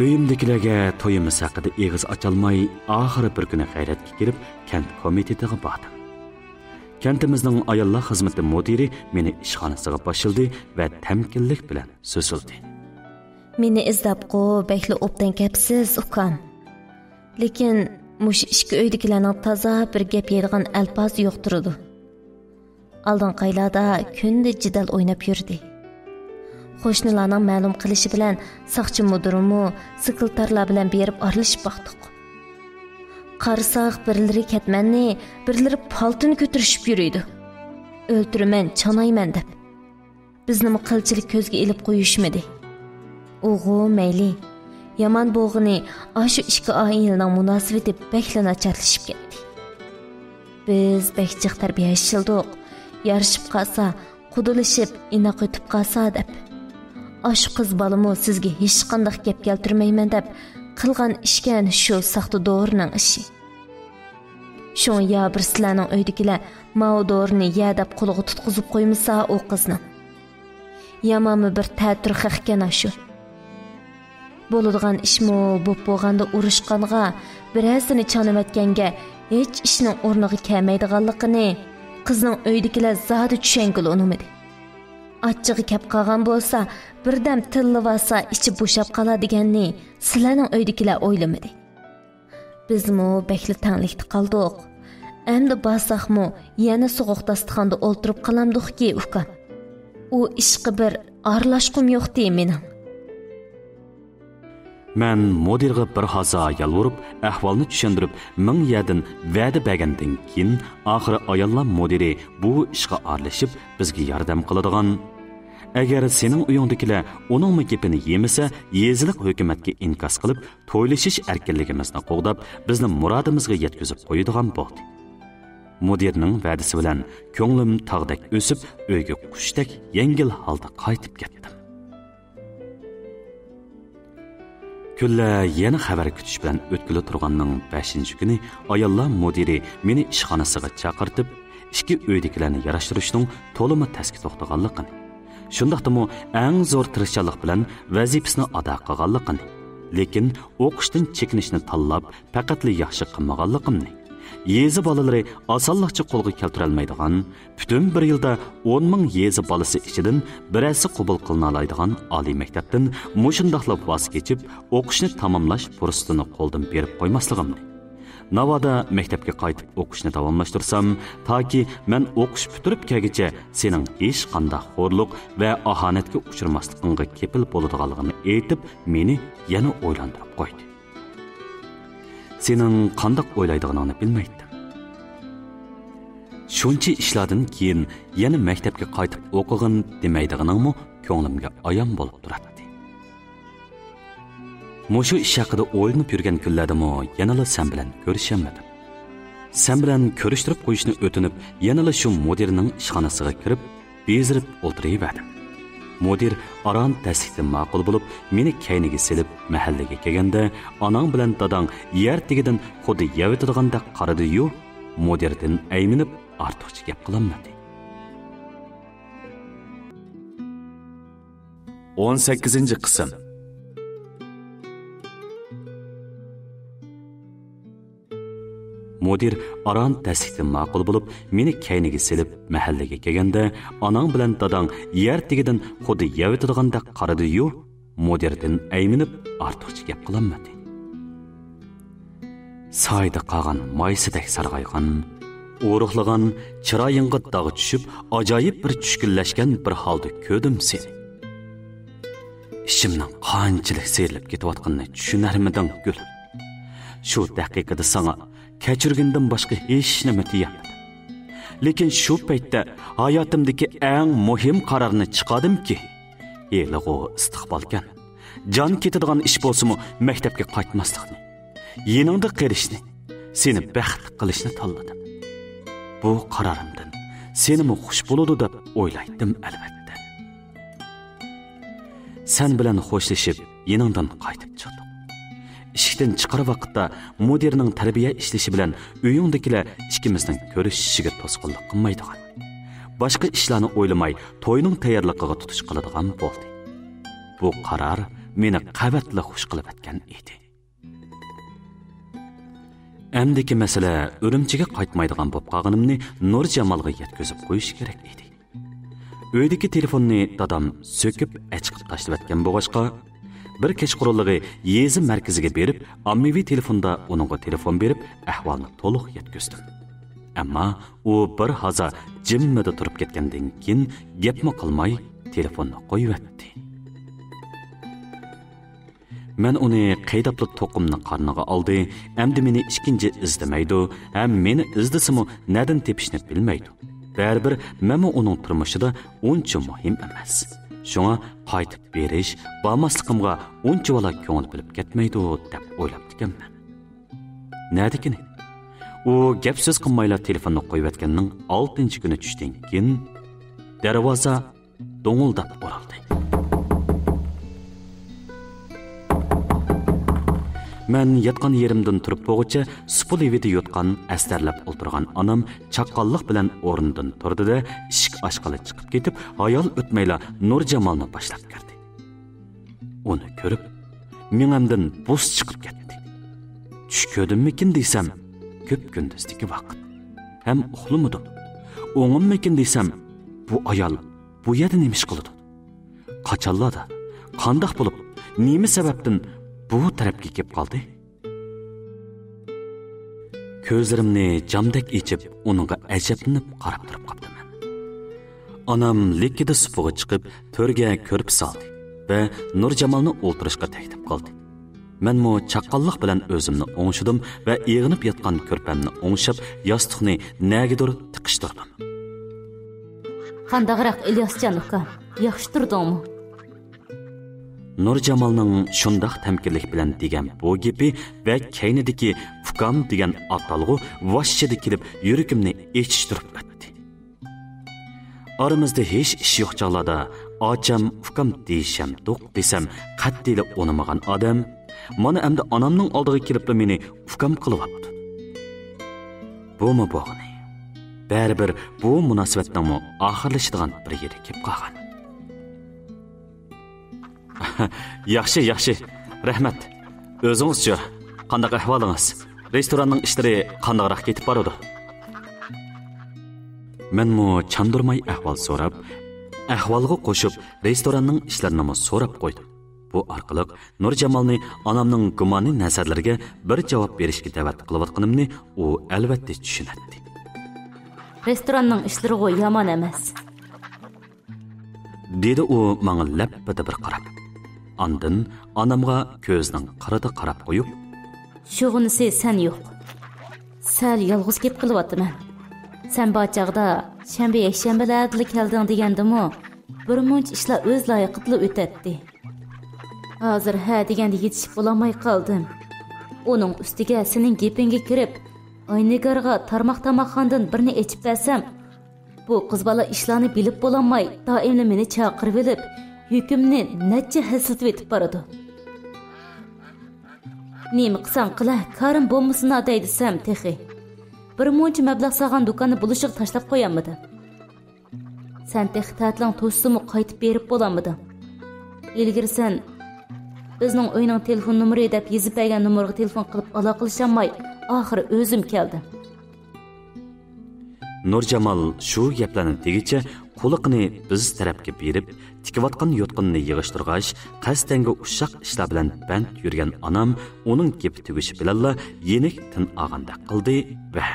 Uyimdagilarga to'yimiz haqida eg'iz ocholmay, oxiri bir kuni g'ayratga kelib, kent komitetiga bordim. Kentimizning ayollar xizmati mudiri meni ishxonasiga boshildi va tamkinlik bilan so'zildi. Meni izlab bahli obdan gapsiz ukam. Lekin mush ishki uydagilarning toza bir gap yeydigan alfaz yo'q turdi. Aldın qaylarda kunda jidal o'ynab yurdi. Qo'shnilarning ma'lum qilishi bilan saqchi mudirimi, sekretarlar bilan berib aralashib baqdik. Qarsoq birlari ketmanni, birlari paltini ko'tirishib yuriydi. O'ltiraman, chanayman deb. Bizni qilchilik ko'zga ilib qo'yishmadi. O'g'u mayli, yomon bo'g'ini ashu ikki oilaning munosabati bakla nacharlashib ketdi. Biz bakchiq tarbiyalashildik. Yarışıp qalsa, qudulishib, inoq o'tib qalsa deb. Ash qiz balamo sizga hech qanday gap keltirmayman deb qilgan ishgan shu saxta do'rining ishi. Shun ya bir sizlarning uydagilar mao do'rini ya deb qo'liga tutqizib qo'ymasa o qizni. Yamami bir ta'tir xaqkan shu. Bo'ladigan ishmi bo'p bo'lganda urushqanga, birasini chanamatganga hech ishning o'rniga kelmaydiganligini qizning uydagilar zodi tushangil unumidi. Achchig'i kap qolgan bo'lsa, birdam tillivasa ichi bo'shab qoladiganni sizlarning uydagilar o'ylamadi. Bizmi bakli tanglikda qoldik. Endi basaqmi yana so'g'uq dasturxonda o'ltirib qolamdikki, ukam. U ishqi bir aralashqim yo'qdi mening. Men mudirga bir haza yalvurib, ahvolni tushundirib, ming yerdan va'da bergandan keyin oxiri ayollar mudiri bu ishga aralashib bizga yordam qiladigan. Agar sening uyingdagilar uning gapini yemasa, yeziliq hukumatga inkos qilib, to'ylashish erkinligimizni qo'g'dab, bizni murodimizga yetkazib qo'yadigan bo'ldi. Mudirning va'dasi bilan ko'nglim tog'dek o'sib, uyga qushdek yengil holda qaytib ketdim. Kunlar yana xabar kutish bilan o'tkili turganning 5-kuni ayollar mudiri meni ishxonasiga chaqirtib, ikki uydagilarni yarashtirishning to'limi tasga to'xtaganligini, shundaqdimi eng zo'r tirishchilik bilan vazifasini ado qilganligini, lekin o'qishdan chekinishni tanlab, faqatli yaxshi qilmaganligimni, yezi bolalari osonlikcha qo'lga keltira olmaydigan, butun bir yilda 10 ming yezi bolasi ichidan birasi qabul qilina oladigan oliy maktabdan mushundaqlab voz kechib, o'qishni tamomlash fursatini qo'ldan berib qo'ymasligimni. Navoda maktabga qaytib o'qishni davomlashtirsam, toki men o'qish bitirib kelguncha sening hech qanday xo'rliq va ahonatga uchramasligingga kepil bo'ladiganligini aytib, meni yana o'ylantirib qo'ydi. Sening qanday o'ylaydiganingni bilmaydim. Shuncha ishlardan keyin yana maktabga qaytib o'qig'in demaydiganingmi ko'nglimga ayon bo'lib turadi. Mushu ish haqida o'ylanib yurgan kunlardami yanala sen bilan ko'rishaman. Sen bilan ko'rishtirib qo'yishni o'tinib, yanala shu mudirning ishxonasiga kirib, bezirib o'tiraverdim. Mudir aron tasdiqdan ma'qul bo'lib, meni kayniga silib mahallaga kelganda, onang bilan dadang yer tegidan xuddi yavitadiganday qaradi-yu, mudirdan ayminib ortiqcha gap qilolmadi. 18-qism. Mudir aron tasdiqdan ma'qul bo'lib, meni kayniga silib mahallaga kelganda, onang bilan dadang yer tegidan xuddi yavitadiganday qaradi-yu, mudirdan ayminib ortiqcha gap qilolmadi. Sayda qolgan maysidek sarg'aygan, o'ruqlagan chiroyingga dog' tushib, ajoyib bir tushkunlashgan bir holda ko'rdim seni. Ishimning qanchalik serilib ketayotganini tushunarmiding, Gul? Shu daqiqada sana kechirgandan boshqa hech nima deyapman. Lekin shu paytda hayotimdagi eng muhim qarorni chiqardimki, yelg'o istiqbolgan, jon ketadigan ish bo'lsa-mu maktabga qaytmaslikni, yeningda qilishni, seni baxtli qilishni tanladim. Bu qarorimdan senimi xush bo'ladi deb o'ylaydim albatta. Sen bilan xo'shlashib, yeningdan qaytib chiqdim. Ishikdan chiqar vaqtda mudirning tarbiya ishlashi bilan uyingdagilar ikkimizning ko'rishishiga to'sqinlik qilmaydigan, boshqa ishlarni o'ylamay to'yning tayyorligiga tutish qiladigan bo'ldi. Bu qaror meni qavatli xush qilib etgan edi. Endi masala Urumchiga qaytmaydigan bo'lib qolganimni Nur Jamolga yetkazib qo'yish kerak edi. Uydagi telefonni dadam sökib achqib tashlab etgan bo'g'ashqa, bir kechqurunligi yezi markaziga berib, ommaviy telefonda uningga telefon berib, ahvolni to'liq yetkazdim. Ammo u bir haza jimmida turib ketgandan keyin gapmi qilmay telefonni qo'yibdi. Men uni qaydabli to'qimni qarniga oldi, endi meni ikkinchi izlamaydi, ham meni izlasimi nadan tepishni bilmaydi. Baribir men uning turmushida uncha muhim emas. Shunga qaytib berish, bormasligimga uncha vala ko'ngil bilib ketmaydi deb o'ylab ekanman. Nadikini? U gap so'z qilmayla telefonni qo'yib etganning 6-kuni tushdan keyin darvoza do'ng'ildab o'raldi. Men yotgan yerimdan turib bo'g'icha supul evida yotgan, astarlab o'tirgan onam chaqqonlik bilan o'rnidan turdi-da, eshik ochqali chiqib ketib, ayol o'tmayla Nur Jamolni boshlab kirdi. Uni ko'rib, menimdan bus chiqib ketdi. Tush ko'rdimmikin desam, ko'p kunduzdagi vaqt. Ham uxlamadim. O'ngimmikin desam, bu ayol bu yerda nima ish qiladi? Qachonlarda? Qandoq bo'lib, nima sababdan bu tarafga kelib qoldi? Ko'zlarimni jamdak ichib, uningga ajablanib qarab turib qoldim. Onam likida supuga chiqib, to'rga ko'rib soldi va Nur Jamolni o'ltirishga taklif qildi. Men mo chaqqonlik bilan o'zimni o'ngshidim va eg'inib yotgan ko'rpamni o'ngshab, yostiqni nagidir tiqishtirdim. Qandaqroq Ilyosjon uka, yaxshi turdingmi? Nur Jamolning shundoq tamkinlik bilan degan bu gapi va kaynidagi fukam degan atalg'u vashchida kelib yuragimni echishtirib o'tdi. Aramizda hech ish yo'q chog'larda ocham fukam deysham, do'q desam qattiqla o'namagan odam Mana endi anamning oldiga kelib meni ukam qilyapti. Bumi bo'g'ini. Baribir bu munosabatning oxirlashadigan bir yeri kelib qolgan. Yaxshi. Rahmat. O'zingiz-chi, qanday ahvolingiz? Restoranning ishlari qandayroq ketib boradi? Menmi chandurmay ahvol so'rab, ahvolga qo'shib restoranning ishlarini so'rab qo'ydim. Bu orqali Nurjamolni onamning gumoni nazarlariga bir javob berishga da'vat qilayotganimni u albatta tushunadi. Restoranning ishlari yomon emas. Dedi u menga lappida bir qarab. Ondan onamga ko'zning qarada qarab qo'yib, "Shug'unisi sen yo'q. Sal yolg'iz kelib qilyapman. Sen bachaqda shanba yakshanbalarda kelding degandimi, bir munch ishlar o'z loyiqida o'tadi. Hozir ha deganda yetishib bo'lmay qoldim. Uning ustiga sening gapingga kirib, Oynigarga tarmoq-tamoqxondan birini echib bersam, bu qiz bola ishlarni bilib bo'lmay, doimli meni chaqirib olib, hukmni necha hasiltib etib boradi. Nima qilsam qila, karim bo'lmasin deysam texi. Bir muncha mablag' solgan do'konni bulishib tashlab qo'yanmidi? Sen texi ta'tling to'simi qaytib berib bo'lamidi? Ilgari sen bizning uyning telefon nomeri deb yozib bergan nomerga telefon qilib aloqalashamay, oxiri o'zim keldim. Nurjamol shu gaplarni degicha quliqni biz tarafga berib, tikiyotgan yotqinni yig'ishtirg'ach, qasdanga ushaq ishlar bilan band yurgan onam uning gapi tugishi bilanla yenik tin og'anda qildi va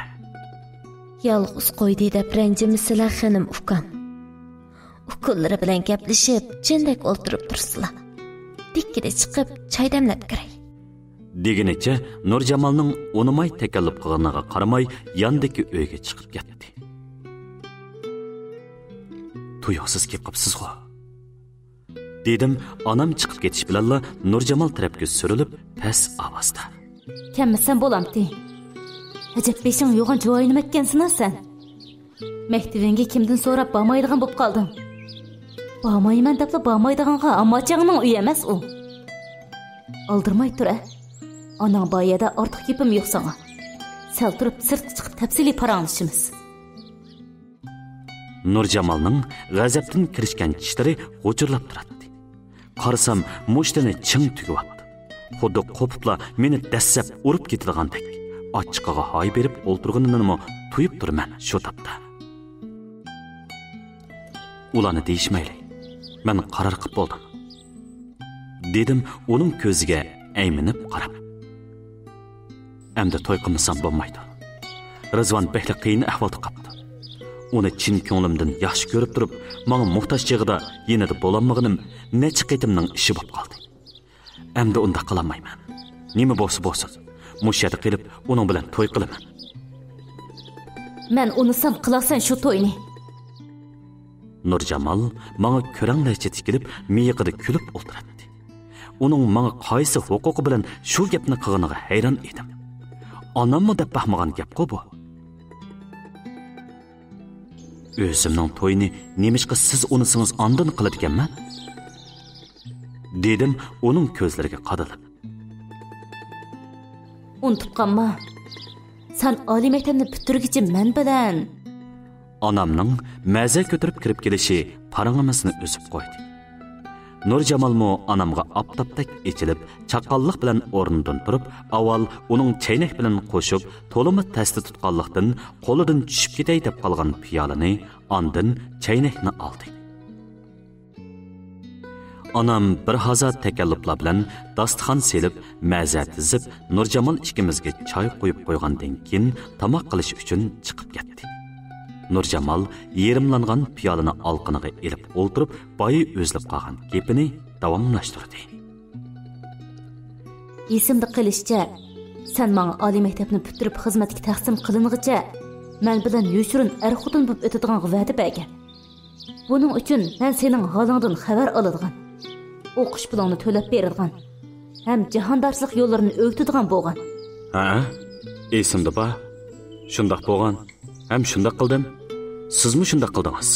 Yolg'iz qo'ydi deb ranjimisizlar xonim ukam. Ukunlari bilan gaplashib, jindak o'ltirib tursizlar. Dikkida chiqib, choy damlab kiray. Degenicha Nurjamolning unimay takallub qilganiga qaramay, yandagi uyga chiqib ketdi. Tuyuqsiz kelib qopsiz-ku. Dedim, onam chiqib ketish bilanla Nurjamol tarafga surilib, past ovozda. Kelmasan bo'lamdi. Ajab beshing yo'g'on joyini etgansan sen. Maktabingga kimdan so'rab bormaydigan bo'lib qoldim. Bormayman deb bormaydiganga amachangning uyi emas u. Aldirmay tur. Onang boyada ortiq gapim yo'q sana. Sal turib sirtga chiqib tafsiliy paranglashimiz. Nurjamolning g'azabdan kirishgan tishlari g'o'jirlab turadi. Qarasam, mushtini ching tugibdi. Xuddi qo'pibla meni dassab urib ketilgandek. Ochiqqa hay berib o'ltirganini tuyib turman shu topda. Ularni deyishmayli. Men qaror qilib bo'ldim. Dedim uning ko'ziga ayminib qarab. Endi to'y qilmasam bo'lmaydi. Rizvon behli qiyin ahvolda qoldi. Uni chin ko'nglimdan yaxshi ko'rib turib, menga muhtoj chig'ida yenida bo'lolmaganim necha qitimning ishi bo'lib qoldi. Endi unda qilolmayman. Nima bo'lsa bo'lsin, mushada qilib uning bilan to'y qilaman. Men unisam qilasan shu to'yni. Nurjamol menga ko'ranglarcha tikilib, miyiqida kulib o'tiradi. Uning menga qaysi huquqi bilan shu gapni qilganiga hayron edim. Onammi deb baxmagan gap-ku bu. O'zimning to'yini nemishqa siz unisingiz ondan qiladiganman? Dedim uning ko'zlariga qadalib. Unutib qolma. Sen oliy maktabni bitirgicha men bilan. Onamning maza ko'tarib kirib kelishi parangimizni o'sib qo'ydi. Nurjamolmo onamga aptapdak ichilib, chaqalliq bilan o'rnidan turib, avval uning chaynak bilan qo'shib, to'limi tasdi tutganlikdan qo'lidan tushib ketay deb qolgan piyolani, ondan chaynakni oldi. Onam bir hazat takallublar bilan dasturxon selib, maza tizib, Nurjamol ikkimizga choy qo'yib qo'ygandan keyin tomoq qilish uchun chiqib ketdi. Nurjamol yerimlangan piyolani olqiniga elib o'ltirib, boyi o'zlab qolgan gapini davomlashtirdi. Esimda qilishcha, sen menga oliy maktabni bitirib xizmatga taqsim qilingicha, men bilan yoshirin er-xotin bo'lib o'tadigan va'da bergan. Buning uchun men sening holingdan xabar oladigan, o'qish pulingni to'lab beradigan, ham jahondarslik yo'llarini o'rgatadigan bo'lgan. Ha? Esimda bor. Shundoq bo'lgan. Ham shundoq qildim. Sizmi shundoq qildingiz?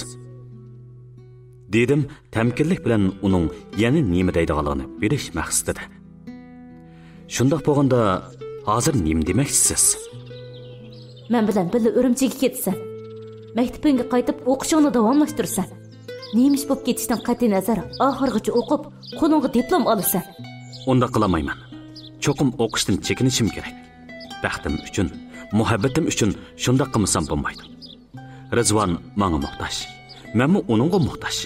Dedim, tamkinlik bilan uning yana nima deydiganligini bilish maqsadida. Shundaq bo'lganda, hozir nima demoqchisiz? Men bilan birga Urumchiga ketsan. Maktabingga qaytib o'qishingni davomlashtirsan. Neymiş bo'lib ketishdan qat'iy nazar oxirgacha o'qib, qo'lingga diplom olasan. Unda qilmayman. Cho'qim o'qishdan chekinishim kerak. Baxtim uchun, muhabbatim uchun shunda qilmasam bo'lmaydi. Rizvon menga muhtoj. Menmi uningga muhtoj.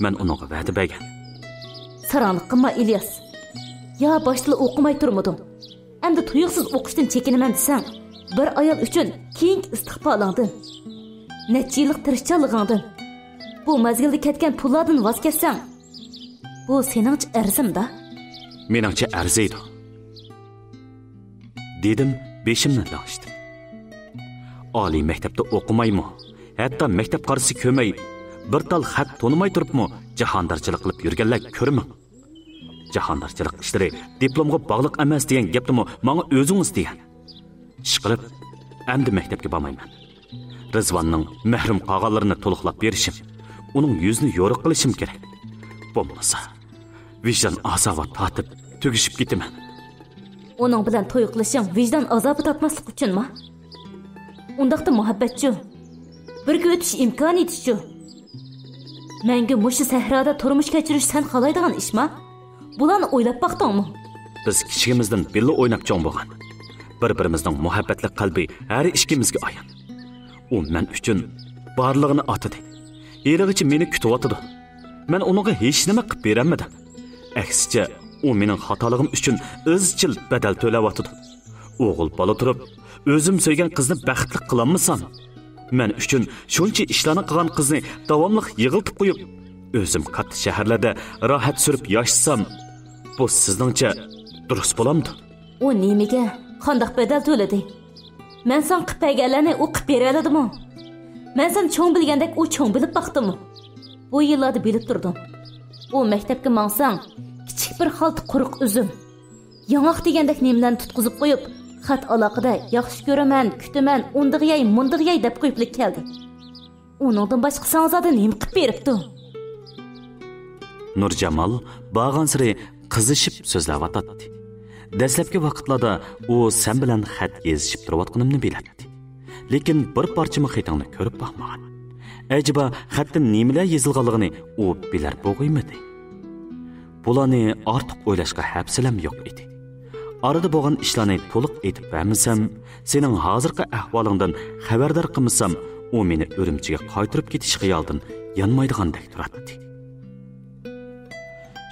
Men uningga va'da bergan. Saranliq qilma İlyas. Ya boshla o'qimay turmuding. Endi tuyuqsiz o'qishdan chekinaman desang, bir ayol uchun keng istiqbolingdan, necha yillik tirishchanligingdan, bu mazgilda ketgan pullardan voz ketsang, bu seningcha arzimda? Meningcha arziydi. Dedim, beshimni langishdim. Oliy maktabda o'qimaymi? Hatto maktab qarisi ko'may, bir tal xat tonimay turibmi, jahondarchilik qilib yurganlar ko'rmi? Jahondarchilik ishlari diplomga bog'liq emas degan gapni menga o'zingiz degan. Ishqilib, endi maktabga bormayman. Rizvonning mahrum qolganlarini to'liqlab berishim, uning yuzini yo'riq qilishim kerak. Bo'lmasa, vijdon azobi tatib tugishib ketaman. Uning bilan to'y qilishing vijdon azobi tatmaslik uchunmi? Undaqda muhabbatchi, birga o'tish imkoniyati-chi? Menga mushu sahroda turmush kechirish sen xohlaydigan ishmi? Bularni o'ylab baqdingmi? Biz kichigimizdan birga o'ynab cho'ng bo'lgan. Bir-birimizning muhabbatli qalbi har ikkimizga ayon. U men uchun barlig'ini otadi. Erigicha meni kutyotdi. Men uningga hech nima qilib beramadim. Aksicha, u mening xatoligim uchun izchil badal to'layotdi. O'g'il bola turib, o'zim so'ygan qizni baxtli qilolmasam, men uchun shuncha ishlarni qilgan qizni davomli yig'iltib qo'yib, o'zim katta shaharlarda rohat surib yashasam, bu sizningcha durust bo'lamdi? U nimaga qanday badal to'ladi? Men sen qilib berganlarni u qilib bera oladimi? Men sen cho'ng bilgandek u cho'ng bilib baqdimi? Bu yillarda bilib turdim. U maktabga mangsang, kichik bir xalta quruq uzum, yangoq degandek nimlarni tutqizib qo'yib, xat aloqada yaxshi ko'raman, kutaman, undig'yay, mundig'yay deb qo'yiblik keldi. Uningdan boshqa sanzada nima qilib beribdi? Nurjamol bag'ansiri qizishib so'zlayotdi. Dastlabki vaqtlarda u sen bilan xat yozishib turayotganimni biladi. Lekin bir parcha xatingni ko'rib baxmagan. Acaba xatda nimalar yozilganligini u bilar bo'g'aymadi. Bularni ortiq o'ylashga hafsalam yo'q edi. Arada bo'lgan ishlarni to'liq aytib bermasam, sening hozirgi ahvolingdan xabardor qilmasam, u meni Urumchiga qaytarib ketish xiyolidan yanmaydigandek turadi.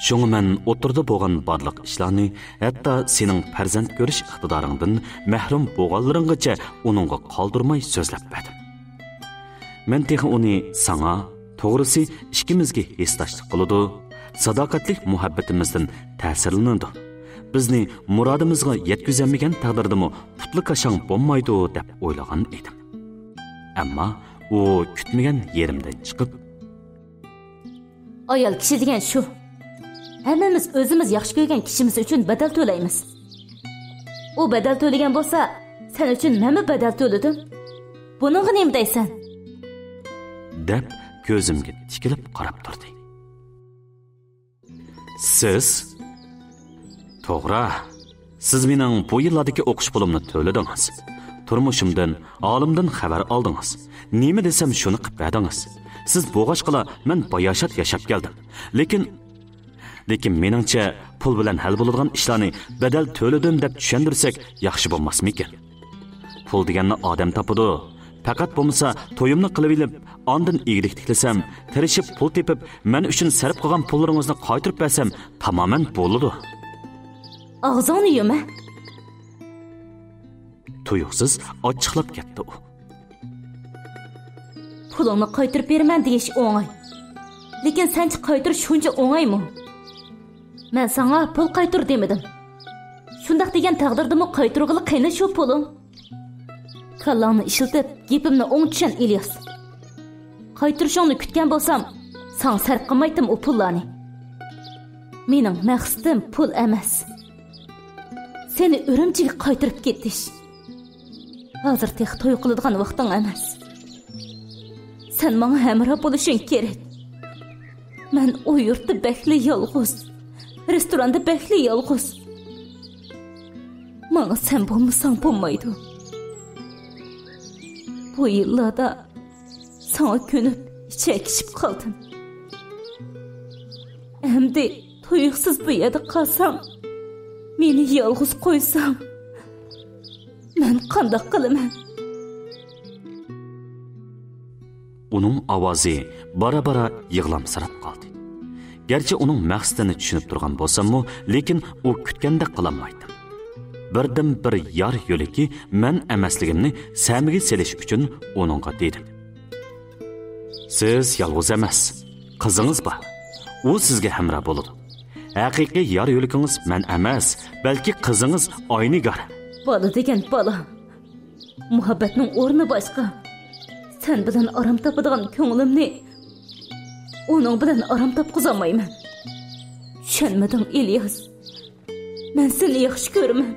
Şoňa men oturda bo'lgan barliq ishlarni, hatto sening farzand ko'rish iqtidoringdan mahrum bo'lganlaringgacha uningga qoldirmay so'zlab berdim. Men texi uni sana, to'g'risi ikkimizga hesdoshlik qiladi, sadoqatlik muhabbatimizdan ta'sirlanadi. Bizni murodimizga yetkazamagan taqdirdami putli qashang bo'lmaydi deb o'ylagan edim. Ammo u kutmagan yerimdan chiqib, ayol kishi degan shu. Hammamiz o'zimiz yaxshi ko'rgan kishimiz uchun badal to'laymiz. U badal to'lagan bo'lsa, sen uchun nima badal to'ladim? Buningga nima deysan? deb ko'zimga tikilib qarab turdi. Siz to'g'ri, siz mening bu yillardagi o'qish pulimni to'ladingiz. Turmushimdan, olimdan xabar oldingiz. Nima desam shuni qilib berdingiz. Siz bo'g'ashqila men bayoshat yashab keldim. Lekin meningcha pul bilan hal bo'ladigan ishlarni badal to'ladim deb tushundirsak yaxshi bo'lmasmikin? Pul deganni odam topadi. Faqat bo'lmasa to'yimni qilib olib, ondan egrik tiklasam, tirishib pul tepib, men uchun sarf qilgan pullaringizni qaytarib bersam, tamoman bo'ladi. Og'zingni yuma. Tuyuqsiz ochiqlab ketdi u. Pulingni qaytarib beraman deyish o'ng'ay. Lekin senchi qaytirish shuncha o'ng'aymi? Men sana pul qaytar demadim. Shundaq degan taqdirdami qaytirg'ili qiyni shu puling? Kallangni ishiltib, gapimni o'ng tushan İlyas. Qaytirishingni kutgan bo'lsam, sen sarf qilmaydim u pullarni. Mening maqsadim pul emas. Seni Urumchiga qaytirib ketish. Hozir tex to'y qiladigan vaqting emas. Sen menga hamroh bo'lishing kerak. Men u yurtda bekli yolg'iz. Restoranda bekli yolg'iz. Manga sen bo'lmasang bo'lmaydi. Bu yillarda sana ko'nib ichak-ichib qoldim. Endi tuyuqsiz bu yerda qolsam, meni yolg'iz qo'ysam, men qanday qilaman? Uning ovozi bara-bara yig'lamsirab qoldi. Gerçi uning maqsadini tushunib turgan bo'lsam-mu, lekin u kutganda qilolmaydi. Birdan bir yar yo'liki men emasligimni samiga selish uchun uningga dedim. Siz yolg'iz emas, qizingiz bor. U sizga hamroh bo'ladi. Haqiqiy yar yo'likingiz men emas, balki qizingiz Oynigar. Bola degan bola. Muhabbatning o'rni boshqa. Sen bilan aram topadigan ko'nglimni uning bilan aram topqizolmayman. Tushunmading, İlyas. Men seni yaxshi ko'raman.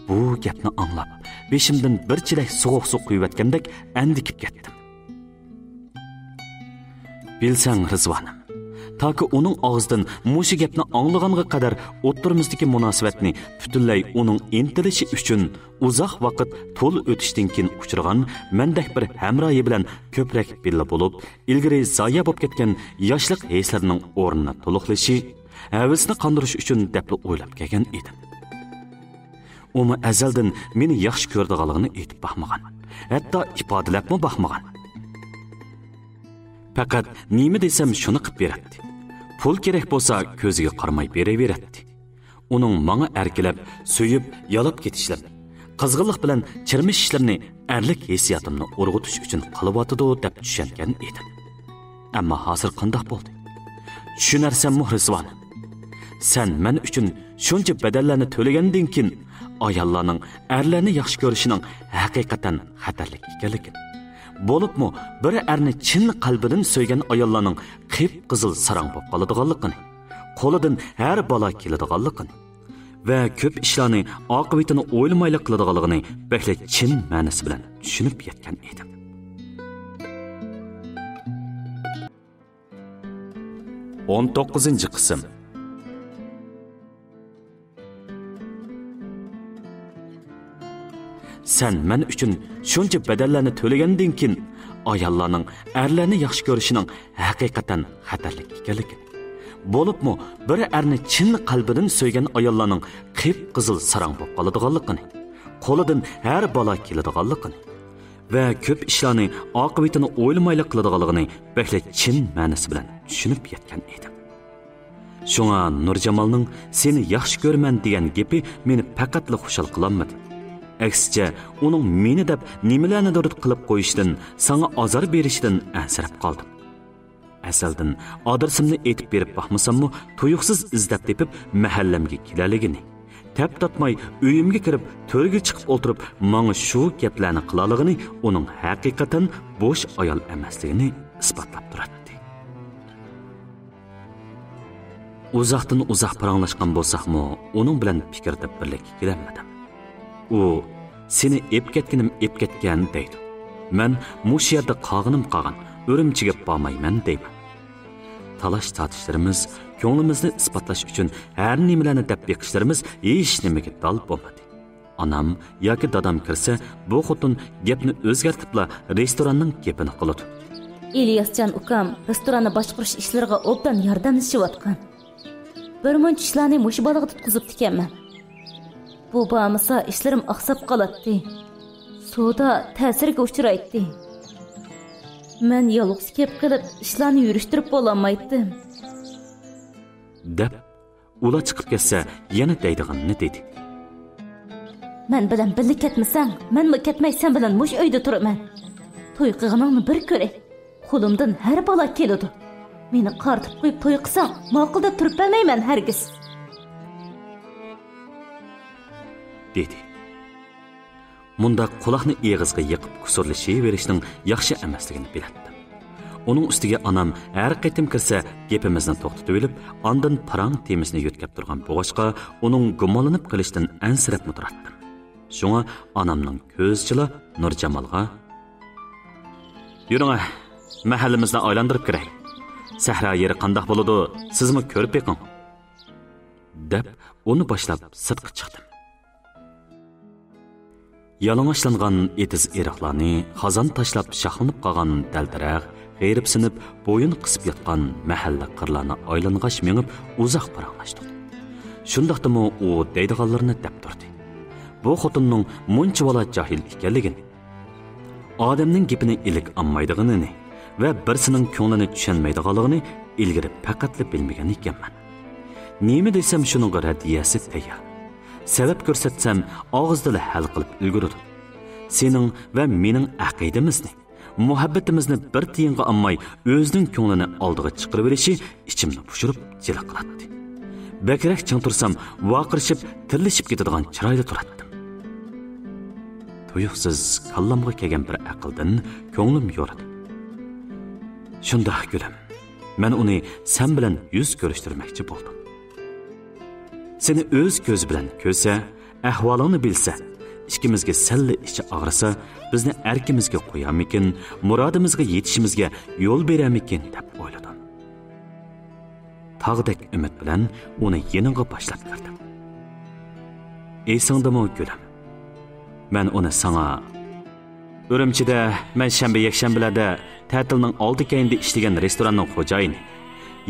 Bu gapni anglab, beshimdan bir chilak sovuq suv quyib atgandek andikib ketdim. Bilsang, Rizvonim, toki uning og'zidan mushu gapni anglaganga qadar o'ttirimizdagi munosabatni butunlay uning intilishi uchun uzoq vaqt to'l o'tishdan keyin uchirgan mendek bir hamroyi bilan ko'prak billa bo'lib, ilgari zoya bo'lib ketgan yoshlik hislarining o'rnini to'liqlashi, havasni qondirish uchun deb o'ylab kelgan edim. Umi azaldan meni yaxshi ko'rdiganligini aytib baxmagan, hatto ifodalabmi baxmagan. Faqat nima desam shuni qilib beradi. Pul kerak bo'lsa ko'ziga qaramay beraveradi. Uning menga erkilab, so'yib, yalab ketishlar, qizg'inlik bilan chirmish ishlarini erlik hissiyotimni urg'utish uchun qilyotidi deb tushungan edim. Ammo hozir qanday bo'ldi? Tushunarsanmi, Rizvon? Sen men uchun shuncha badallarni to'lagandan keyin ayollarning erlarni yaxshi ko'rishining haqiqatan xatarli ekanligini, bo'libmi bir erni chin qalbidan so'ygan ayollarning qip-qizil sarang bo'lib qoladiganligini, qo'lidan har balo keladiganligini va ko'p ishlarni oqibatini o'ylamaylik qiladiganligini bekla chin ma'nosi bilan tushunib yetgan edim. o'n 19 qism. Sen men uchun shuncha badallarni to'lagandan keyin ayollarning erlarni yaxshi ko'rishining haqiqatan xatarli ekanligi, bo'libmi bir erni chin qalbidan so'ygan ayollarning qip-qizil sarang bo'lib qoladiganligini, qo'lidan har balo keladiganligini va ko'p ishlarni oqibatini o'ylamaylik qiladiganligini bekla chin ma'nosi bilan tushunib yetgan edim. Shunga Nurjamolning seni yaxshi ko'raman degan gapi meni faqatla xushal qilolmadi. Aksicha uning meni deb nimalarnidir qilib qo'yishdan, sana azor berishidan ansirab qoldim. Asaldan adresimni aytib berib baxmasammi, tuyuqsiz izlab tepib mahallamga kelaligini, tap tatmay uyimga kirib, to'rga chiqib o'tirib, menga shu gaplarni qilaligini uning haqiqatan bo'sh ayol emasligini isbotlab turadi. Uzoqdan uzoq paranglashgan bo'lsaqmi, uning bilan fikrda birlikka kelolmadim. U seni ep ketgan deydi. Men mush yerda qolgan, Urumchiga bormayman deyman. Talash tortishlarimiz, ko'nglimizni isbotlash uchun har nimalarni deb beqishlarimiz hech nimaga dal bo'lmadi. Anam yoki dadam kirsa, bu xotin gapni o'zgartiribla restoranning gapini qiladi. İlyasjon ukam restoranni boshqarish ishlariga obdan yordamlashyotgan. Bir muncha ishlarni mush bolaga tutqizib ekanman. Bu bo'lmasa ishlarim oqsab qoladi. Suvda ta'sirga uchraydi. Men yolg'iz kelib qilib ishlarni yurishtirib bo'lolmaydim. Deb ular chiqib ketsa yana deydiganini dedi. Men bilan birga ketmasang, menmi ketmay sen bilan mush uyda turaman. To'y qilganingni bir ko'ray. Qo'limdan har balo keladi. Meni qartib qo'yib to'y qilsang, ma'qulda turib bo'lmayman hargiz. dedi. Munda quloqni eg'izga yiqib kusurlashaverishning yaxshi emasligini bilardim. Uning ustiga onam har qaytim kirsa gapimizni to'xtatib olib, ondan parang temisini yo'tkab turgan bo'g'ashqa uning gumonlanib qilishdan ansirab turardim. Shunga onamning ko'zchila Nurjamolga "Yuring, mahallamizni aylantirib kiray. Sahra yeri qandoq bo'ladi, sizmi ko'rib beqing" deb onu boshlab sirtqa chiqdim. Yalang'ochlangan etiz eriqlarni xazon tashlab shoxlanib qolgan daldiraq, g'ayribsinib bo'yin qisib yotgan mahalla qirlarni aylang'ash mengib uzoq paranglashdik. Shundaqdimi u deydiganlarni deb turdi. Bu xotinning muncha vala jahil ekanligini, odamning gapini ilik olmaydiganini va birsining ko'nglini tushunmaydiganligini ilgari faqatli bilmagan ekanman. Nima desam shuning radiyasi tayyor. Sabab ko'rsatsam og'izdala hal qilib ulguradi. Sening va mening aqidamizni, muhabbatimizni bir tiyinga olmay o'zining ko'nglini oldiga chiqarib berishi ichimni pushirib jila qiladi. Bakrak chang tursam vaqirishib, tirlishib ketadigan chiroyli turatdim. Tuyuqsiz kallamga kelgan bir aqldan ko'nglim yo'radi. Shunda gulim, men uni sen bilan yuz ko'rishtirmoqchi bo'ldim. Seni o'z ko'zi bilan ko'rsa, ahvolingni bilsa, ikkimizga salli ichi og'risa, bizni erkimizga qo'yamikin, murodimizga yetishimizga yo'l beramikin deb o'yladim. Tog'dek umid bilan uni yeniga boshlab kirdim. Esingdami gulim? Men uni sana Urumchida men shanba yakshanbalarda ta'tilning oldi keyinda ishlagan restoranning xo'jayini,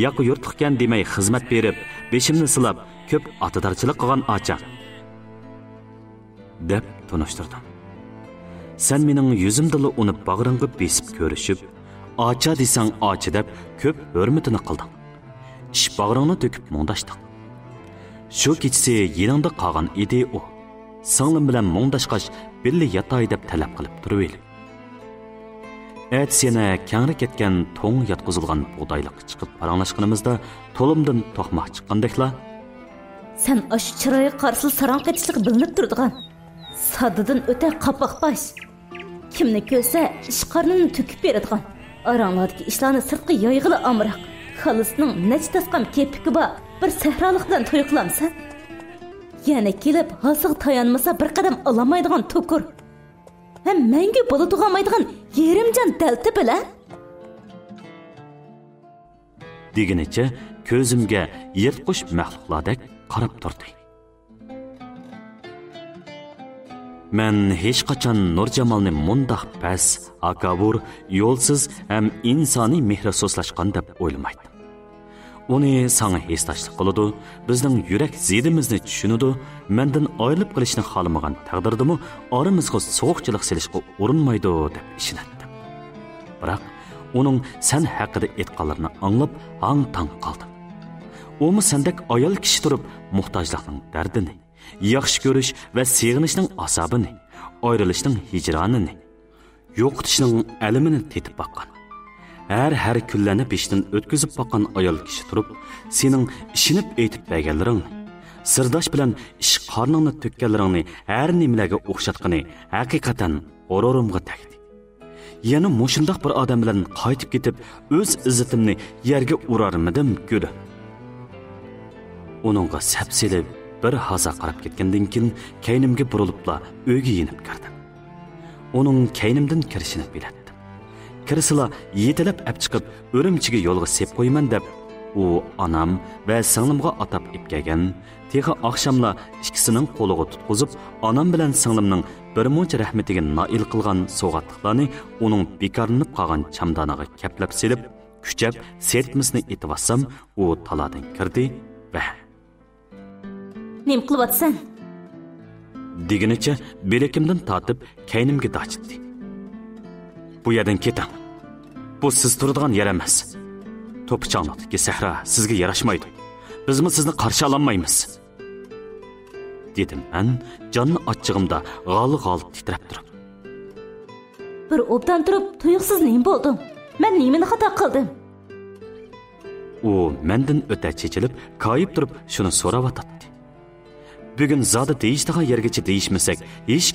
yoq yurtliqkan demay xizmat berib, beshimni silab ko'p otadarchilik qilgan ocha deb tanishtirdim. Sen mening yuzimdala uni bag'ringga besib ko'rishib, ocha desang ocha deb ko'p hurmatini qilding. Ish bag'ringni to'kib mundashdik. Shu kechasi yeningda qolgan edi u. Singlim bilan mundashqash birli yatay deb talab qilib turib. Seni kangri ketgan to'ng yotqizilgan buğdayliq chiqib paranglashganimizda to'limdan to'qmoq chiqqandekla. Sen aşı chiroyi qarsil sarang qetishlik bilinib turdigan. Sadidan o'ta qapoq bosh. Kimni ko'rsa ish qarnini to'kib beradigan. Aranglardagi ishlarni sirtqa yoyg'ili amroq. Xalisning nechtasqam kepiki bor. Bir sahrolikdan to'y qilamsan. Yana kelib hasiga tayanmasa bir qadam olamaydigan to'kur. Hem menga bo'la tug'amaydigan yerimjon dalti bilan deginicha ko'zimga yirtqish maxluqlardek qarab turdi. Men hech qachon Nurjamolni mundaq pas, akabur, yo'lsiz ham insoniy mehri so'zlashgan deb o'ylamaydim. Uni sana hesdashlik qiladi, bizning yurak zidimizni tushunadi, mendan ayrilib qilishni xolamagan taqdirdimi oramizga sovuqchilik selishga urinmaydi deb ishonatdim. Biroq uning sen haqida aytganlarini anglab hang-tang qoldim. Umi sendek ayol kishi turib muhtojlikning dardini, yaxshi ko'rish va sevginishning asabini, ayrilishning hijronini, yo'qotishning alamini tetib baqqan. Her kunlarni beshdan o'tkazib baqqan ayol kishi turib, sening ishinib aytib berganlaringni, sirdosh bilan ish qorningni to'kkanlaringni har nimalarga o'xshatqani haqiqatan g'ururimga tegdi. Yana mushundoq bir odam bilan qaytib ketib, o'z izzatimni yerga urarmidim guli. Uningga sapsilib bir haza qarab ketgandan keyin kaynimga burilibla uyga yenib kirdim. Uning kaynimdan kirishini bilatdim. Kirisila yetilab ap chiqib, Urumchiga yo'lga sep qo'yman deb, u onam va singlimga atab ipkagan, texa oqshomla ikkisining qo'liga tutqizib, onam bilan singlimning bir muncha rahmatiga noil qilgan sovg'atliqlarni uning bekarlanib qolgan chamdoniga kaplab selib, kuchab sertmisni etvassam, u taladan kirdi va "Nim qilyapsan?" deginicha belakimdan tortib kaynimga dachitdi. Bu yerdan keting. Bu siz turadigan yer emas. To'pichonlikdagi sahra sizga yarashmaydi. Bizmi sizni qarshi olmaymiz. Dedim men jonni ochchig'imda g'al-g'al titrab turib. Bir obdan turib tuyuqsiz nima bo'ldim? Men nimani xato qildim? U mendan o'ta chechilib, koyib turib shuni so'rayotdi. Bugun zoda deyishdigan yergacha deyishmasak, hech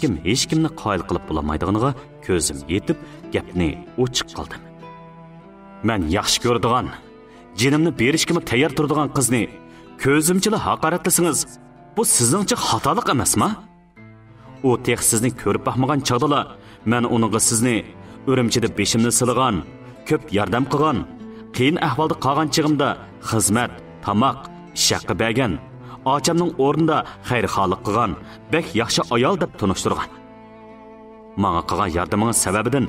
kimni qoyil qilib bo'lamaydiganiga ko'zim yetib, gapni ochiq qildim. Men yaxshi ko'radigan, jinimni berishga tayyor turadigan qizni ko'zimchila haqoratlasangiz, bu sizningcha xatolik emasmi? U tek sizni ko'rib baxmagan chaqdala, men uningga sizni Urumchida beshimni silagan, ko'p yordam qilgan, qiyin ahvolda qolgan chig'imda xizmat, tamoq, ish haqqi bergan, achamning o'rnida xayrixohlik qilgan, bek yaxshi ayol deb tunishtirgan. Menga qilgan yardamingiz sababidan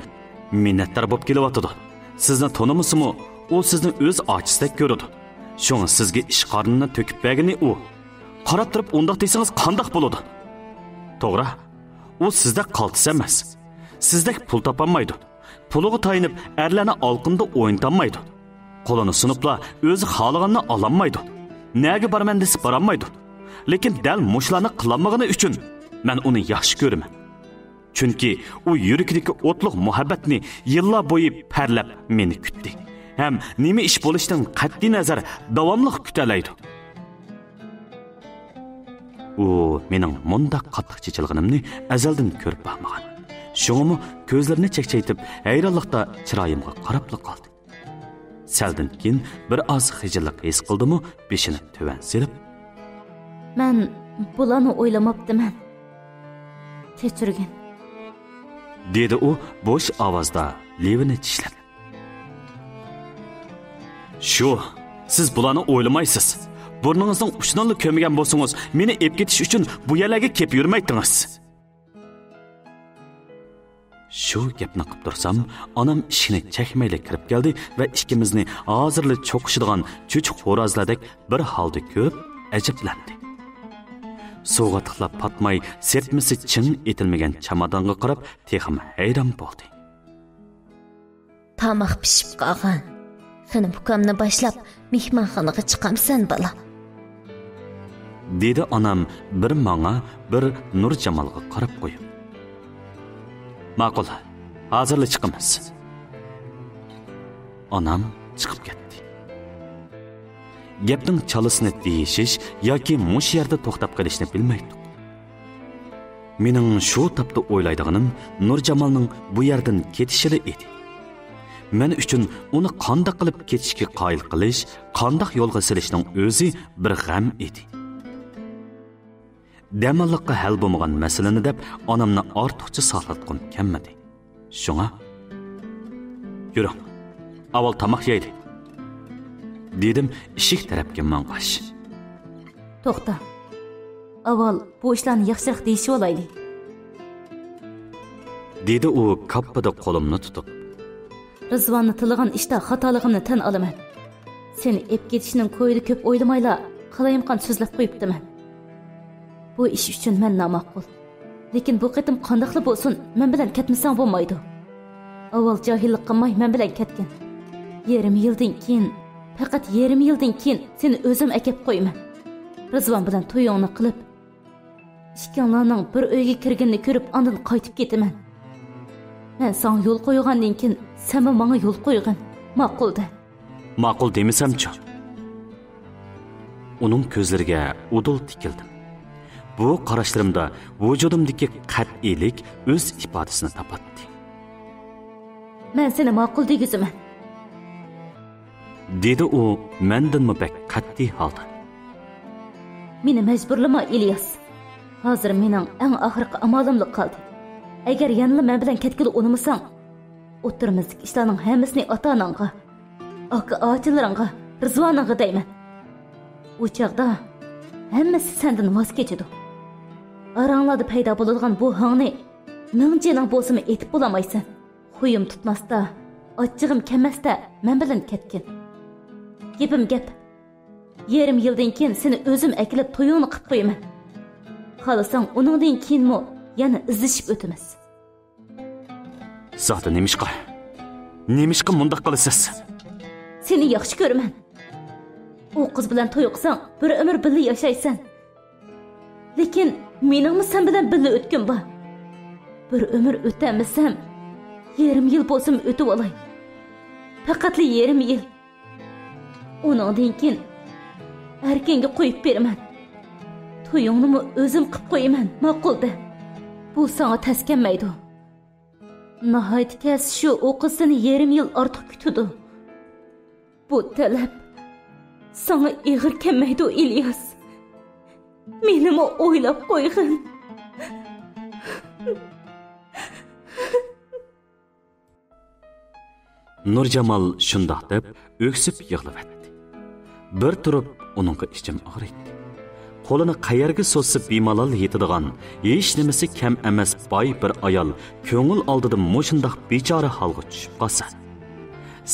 minnatdor bo'lib kelyotdi. Sizni tonimisimi, u sizni o'z ochizdek ko'radi. Shunga sizga ish qornini to'kib bergani u. Qarab turib undoq desangiz qandoq bo'ladi? To'g'ri, u sizda qaltis emas. Sizdek pul topolmaydi. Puliga tayinib erlarni olqinda o'yintanmaydi. Qo'lini sunupla o'zi xohlaganini ololmaydi. Nega borman desa borolmaydi. Lekin dal mushlarni qilmagani uchun men uni yaxshi ko'raman. Chunki u yuragidagi o'tliq muhabbatni yillar bo'yi parlab meni kutdi. Ham nima ish bo'lishdan qat'iy nazar davomli kutalaydi. U mening mundaq qattiq chechilganimni azaldan ko'rib baxmagan. Şoňamy gözlerini çekçeytip hayranlıkta çırayımga qarapla qaldy. Selden keyin bir az hijillik his qıldymy, beşini töven silip, "Men bulany oylamapdyman. Kechirgin." dedi o boş avazda levini tishlab. "Şu, siz bulany oylamaysiz. Burningizning uçunanly kömegen bolsangiz, meni ep ketiş üçün bu yerlerge kep yürmeydiniz." Şu gapni qilib tursam, onam ishini chekmayli kirib keldi va ikkimizni hozirli cho'qishadigan cho'chiq xo'rozlardek bir holda ko'rib ajablandi. Suvga tiqlab patmay, sertmisi chin etilmagan chamadonga qarab texim hayron bo'ldi. Tamoq pishib qolgan. Xanim ukamni boshlab mehmonxonaga chiqamsan bola. Dedi onam bir menga, bir Nurjamolga qarab qo'yib. Ma'qul, hozirli chiqamiz. Onam chiqib ketdi. Gapning chalısini deyishish yoki mush yerda to'xtab qolishni bilmaydi. Mening shu tapda o'ylaydiganim Nurjamolning bu yerdan ketishida edi. Men uchun uni qanday qilib ketishga qoyil qilish, qanday yo'lga silishning o'zi bir g'am edi. Demallıqqa hal bo'lmagan masalani deb onamni ortiqcha saqlatqim kelmadi. Shunga yuring, avval tamoq yeydi, dedim eshik tarafga mang'ash. To'xta. Avval bu ishlarni yaxshiroq deyishib olaylik. Dedi u kappada qo'limni tutib. Rizvonni tilgan ishda xatoligimni tan olaman. Seni ep ketishning ko'yida ko'p o'ylamayla qalayimqan so'zlab qo'yibdiman. Bu ish uchun men namaqul. Lekin bu qitim qandoqli bo'lsin, men bilan ketmasang bo'lmaydi. Avval jahillik qilmay men bilan ketgin. Yarim yildan keyin, faqat yarim yildan keyin seni o'zim akib qo'yaman. Rizvon bilan to'yingni qilib, ishkanlarning bir uyga kirganini ko'rib, ondan qaytib ketaman. Men sen yo'l qo'ygandan keyin sen menga yo'l qo'ygin. Ma'qulda. Ma'qul demasam-chi? Uning ko'zlariga udul tikildim. Bu qarashlarimda vujudimdagi qat'iylik o'z ifodasini topatdi. Men seni ma'qul degiziman. Dedi u mendanmi bek qat'iy holda. Meni majburlama Ilyas. Hozir mening eng oxirgi amolimli qoldi. Agar yanıla men bilan ketgili unumasang, o'tirimizdagi ishlarning hammasini ota-onangga, aka-ochilaringga, Rizvoningga deyman. U chaqda hammasi sendan voz kechadi. Aranglarda paydo bo'ladigan bu hangni ming jining bo'lsa-mi etib bo'lamaysan. Xuyim tutmasda, ochchig'im kelmasda men bilan ketgin. Gapim gap. Yarim yildan keyin seni o'zim akilib to'yingni qilib qo'yaman. Xohlasang uningdan keyinmi yana izlashib o'tamiz. Zo'da nemishqa mundaq qilasiz? Seni yaxshi ko'raman. U qiz bilan to'y qilsang, bir umr birga yashaysan. Lekin meningmi sen bilan birga o'tgim bor. Bir umr o'tamisam, yarim yil bo'lsin o'tib olay. Faqatli yarim yil. Uningdan keyin erkenga qo'yib beraman. To'yingni o'zim qilib qo'yaman, ma'qulda. Bu sana taskanmaydi. Nahayat kes shu o qiz seni yarim yil ortiq kutdi. Bu talab sana ig'ir kelmaydi İlyas. Menimi o'ylab qo'ygin. Nurjamol shundoq deb o'ksib yig'lavatdi. Bir turib uningga ichim og'riydi. qo'lini qayerga so'zsib bemalol yetadigan, hech nimasi kam emas boy bir ayol ko'ngil oldida mushundoq bechora holga tushib qolsa,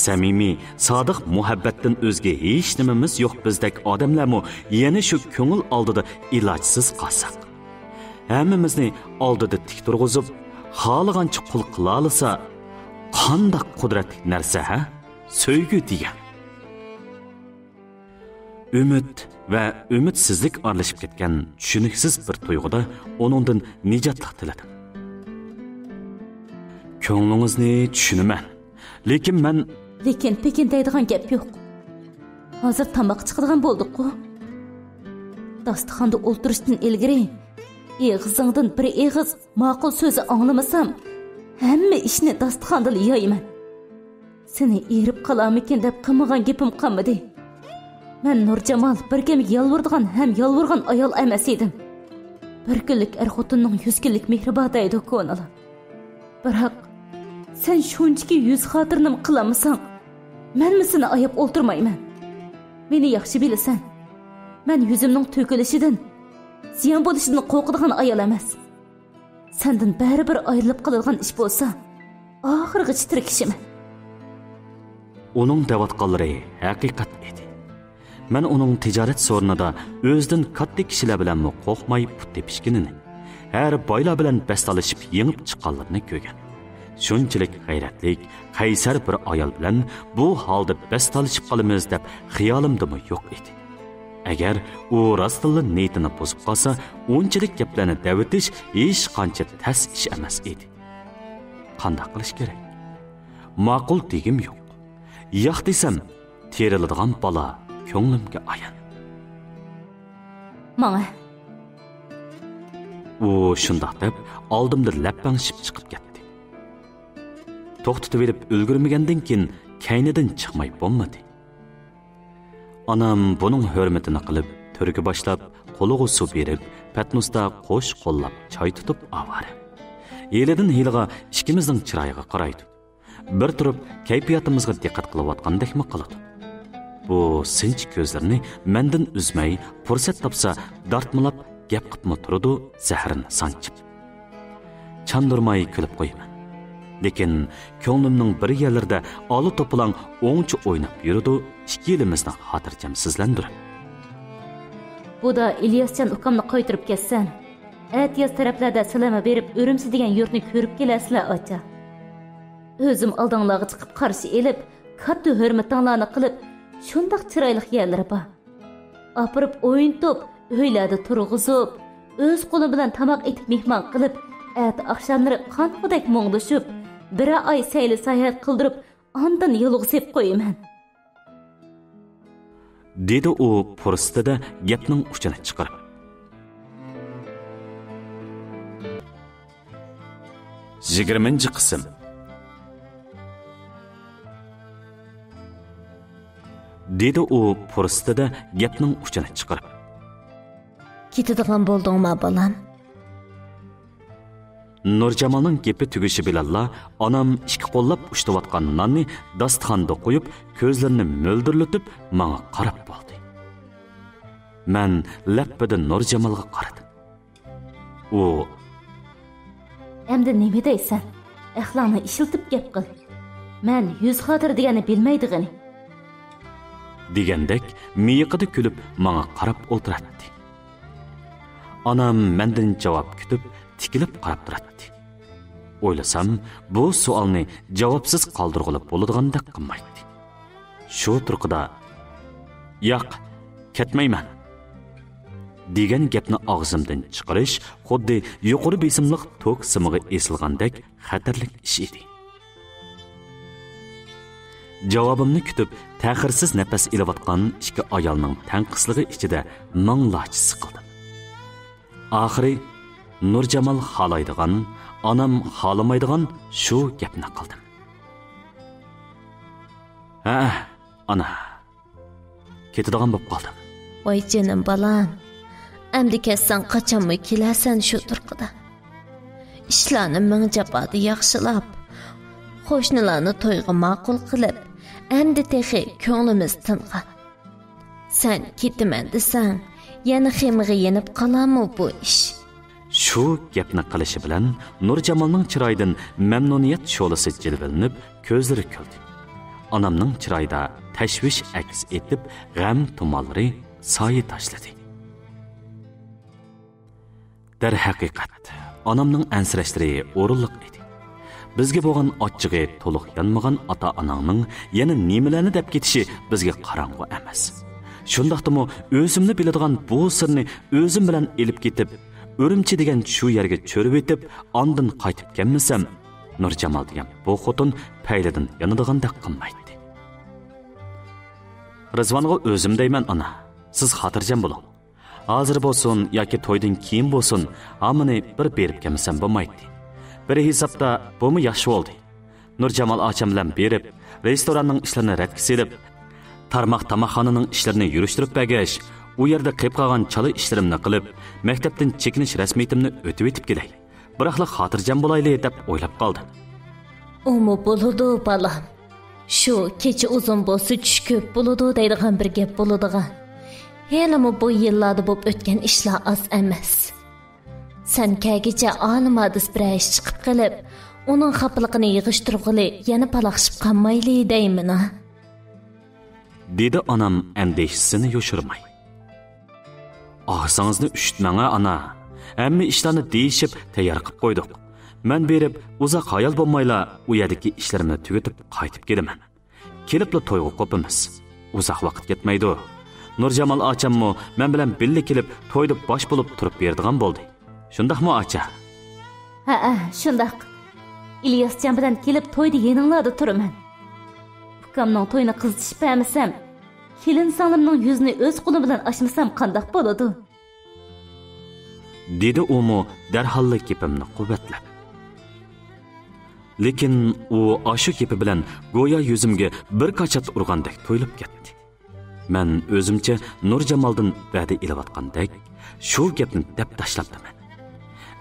samimiy, sodiq muhabbatdan o'zga hech nimamiz yo'q bizdek odamlarmi yana shu ko'ngil oldida ilojsiz qolsak, hammamizni oldida tik turg'izib, xohlagancha qul qila olsa, qanday qudratli narsa ha? Söygü degan. Umid va umidsizlik aralashib ketgan tushuniksiz bir tuyg'uda onundan nijotlik tiladim. Ko'nglingizni tushunaman, lekin Pekin deydigan gap yo'q. Hozir tamoq chiqadigan bo'ldik-ku. Dasturxonda o'ltirishdan ilgari eg'izingdan bir eg'iz ma'qul so'zi anglamasam, hamma ishni dasturxonda yoyman. Seni erib qalarmikin deb qilmagan gapim qolmadi. Men Nurjamol birgam yolvurdigan ham yolvurgan ayol emas edim. Bir kunlik xotinning 100 kunlik mehribon deydi ko'nala. Biroq sen shunchaki yuz xotirnim qilamasang, men seni ayab o'ltirmayman. Meni yaxshi bilasan. Men yuzimning to'kilishidan, ziyon bo'lishidan qo'rqadigan ayol emas. Sendan baribir ayrilib qoladigan ish bo'lsa, oxirgacha tirikishiman. Onun davatqanlari haqiqat edi. Men onun tijorat so'rinida o'zidan katta kishilar bilan qo'rqmay put tepishganini, har boylar bilan bastalashib yengib chiqqanlarini ko'rgan. Shunchalik g'ayratlik, qaysar bir ayol bilan bu holda bastalashib qolamiz deb xiyolimdimi yo'q edi. Agar u rostilla niyatini buzib qolsa, unchalik gaplarni davatish hech qancha tas ish emas edi. Qanday qilish kerak? Ma'qul degim yo'q. Yo'q desam, teriladigan bola ko'nglimga ayon. Mana. U shundoq deb oldimda lappangishib chiqib ketdi. To'xtatib berib ulgurmagandan keyin kaynidan chiqmay bo'lmadi. Anam buning hurmatini qilib, to'rga boshlab, qo'liga suv berib, patnusda qo'sh qo'llab choy tutib avara. Yelidan hiliga ikkimizning chiroyiga qaraydi. Bir turib kayfiyatimizga diqqat qilayotgandekmi qiladi. Bu sinch ko'zlarini mendan uzmay, fursat topsa dartmilab gap qilib turadi, zahrini sanchib. Chandurmay kulib qo'yaman. Lekin ko'nglimning bir yerlarida oli to'plang o'ngchi o'ynab yuradi, ikki elimizni xotirjamsizlantirib. Bu da İlyascan ukamni qaytirib ketsan, Atiyaz taraflarda salama berib, O'rimsi degan yurtni ko'rib kelasizlar acha. O'zim oldinglarga chiqib qarshi elib, katta hurmatinglarni qilib, shundoq chiroyli yerlar bor. Apirib o'yin-to'p, uylarda turg'izib, o'z qo'lim bilan tamoq etib mehmon qilib, at oqshomlari qanqudek mo'ngdishib, bir oy sayli sayohat qildirib, ondan yo'lg'isib qo'yaman. Dedi u fursatida gapning uchini chiqarib. 20 qism. Dedi u fursatida gapning uchini chiqarib. Ketadigan bo'ldingmi, bolam? Nurjamolning gapi tugishi bilanla onam ikki qo'llab ushtayotgan nonni dasturxonda qo'yib, ko'zlarini mo'ldirlatib menga qarab bo'ldi. Men lappida Nurjamolga qaradim. U Endi nima deysan? Axloqni ishiltib gap qil. Men yuz xotir degani bilmaydig'ini. Degandek miyiqida kulib menga qarab o'tiradi. Onam mendan javob kutib, tikilib qarab turadi. O'ylasam, bu savolni javobsiz qoldirg'ilib bo'ladigandek qilmaydi. Shu turqida "Yo'q, ketmayman" degan gapni og'zimdan chiqarish xuddi yuqori besimliq tok simiga esilgandek xatarlik ish edi. Javobimni kutib, ta'xirsiz nafas ilayotgan ikki ayolning tanqisligi ichida manglachi siqildim. Oxiri Nurjamol xohlaydigan, onam xohlamaydigan shu gapni qildim. "Ha, ana. Ketadigan bo'lib qoldim." Voy jinim balam. Endi ketsan qachonmi kelasan shu turqida? Ishlarni ming japoda yaxshilab, qo'shnilarni to'yga ma'qul qilib, endi texi ko'nglimiz tingan. Sen ketaman desang, yana xemiga yenib qolarmi bu ish? Shu gapni qilishi bilan Nurjamolning chiroyidan mamnuniyat sho'lasi jilvilanib, ko'zlari kuldi. Onamning chiroyida tashvish aks etib, g'am tumallari soya tashladi. Dar haqiqat, onamning ansirashlari o'rinliq edi. Bizga bo'lgan ochchig'i to'liq yanmagan ota-onangning yana nimalarni deb ketishi bizga qorong'u emas. Shundaqdimi o'zimni biladigan bu sirni o'zim bilan elib ketib, Urumchi degan shu yerga cho'rib etib, ondan qaytib kelmasam, Nurjamol degan bu xotin payladan yanadigandek qilmaydi. Rizvonga o'zim deyman, ana, siz xotirjam bo'ling. Hozir bo'lsin yoki to'ydan keyin bo'lsin, amini bir berib kelmasam bo'lmaydi. Bir hisobda bumi yaxshi bo'ldi. Nurjamol ocham bilan berib, restoranning ishlarini ratga selib, tarmoq tamoqxonaning ishlarini yurishtirib bergach, u yerda qilib qolgan chala ishlarimni qilib, maktabdan chekinish rasmiyatimni o'tib etib kelay. Biroqla xotirjam bo'layli deb o'ylab qoldim. Umu bo'ladi balam. Shu kecha uzun bo'lsa tush ko'p bo'ladi deydigan bir gap bo'ladigan. Helimi bu yillarda bo'lib o'tgan ishlar az emas. Sen kagicha olimadis bir ish chiqib qilib, uning xafaligini yig'ishtirg'ili yana palaxshib qolmayli deymina. Dedi onam andeshisini yo'shirmay. Ağzınızını üşütmene ana. Әмі işlerini değişip tayyor qilib qo'ydik. Men berib, uzoq hayal bo'lmayla u yerdagi ishlarimni tugatib qaytib kelaman. Kelibla to'yga qopimiz. Uzoq vaqt ketmaydi. Nurjamol achammo men bilan birga kelib to'yda bosh bo'lib turib berdigan bo'ldi. Shundaqmi acha? Ha, shundaq. İlyasjon bilan kelib to'yda yeninglarda turaman. Ukamning to'yini qizitishib bermasam, kelin salimning yuzini o'z qo'lim bilan ochmasam qandoq bo'ladi? Dedi umu darhalla gapimni quvvatlab. Lekin u ashu gapi bilan go'yo yuzimga bir qachat urgandek to'yilib ketdi. Men o'zimcha Nurjamoldan va'da elayotgandek shu gapni deb tashlabdim.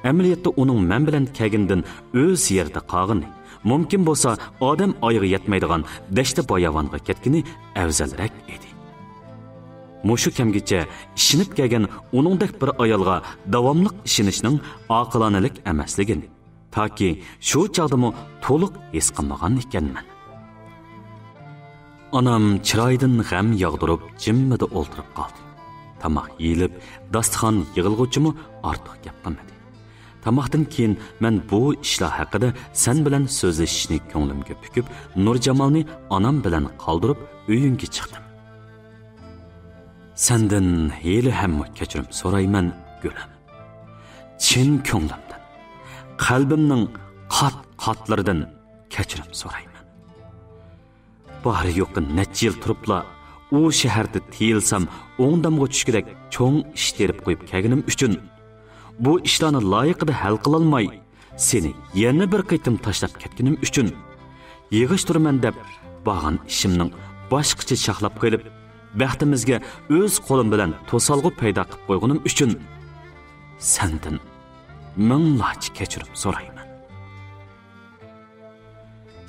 Amaliyotda uning men bilan kelgandan o'z yerda qolgani, mumkin bo'lsa odam oyog'i yetmaydigan dashta boyavonga ketgani afzalroq edi. Mushu kamgacha ishinib kelgan uningdek bir ayolga davomli ishinishning oqilanalik emasligini toki shu chog'dimi to'liq his qilmagan ekanman. Onam chiroyidan g'am yog'dirib jimmida o'ltirib qoldi. Tamoq yeyilib, dasturxon yig'ilg'uchimi ortiq gap qilmadi. Tamoqdan keyin men bu ishlar haqida sen bilan so'zlashishni ko'nglimga pukib, Nurjamolni onam bilan qoldirib uyingga chiqdim. Senden heli hamma kechirim so'rayman gulim. Chin ko'nglimdan, qalbimning qat-qatlaridan kechirim so'rayman. Bari yo'qi necha yil turibla u shaharda tiyilsam o'ngdamga tushgidek cho'ng ish terib qo'yib kelganim uchun bu ishlarni loyiqida hal qila olmay seni yana bir qaytim tashlab ketganim uchun yig'ishtirman deb bo'lgan ishimning boshqacha shaqlab qo'yib baxtimizga o'z qo'lim bilan to'salg'u paydo qilib qo'yganim uchun sendan minglarcha kechirim so'rayman.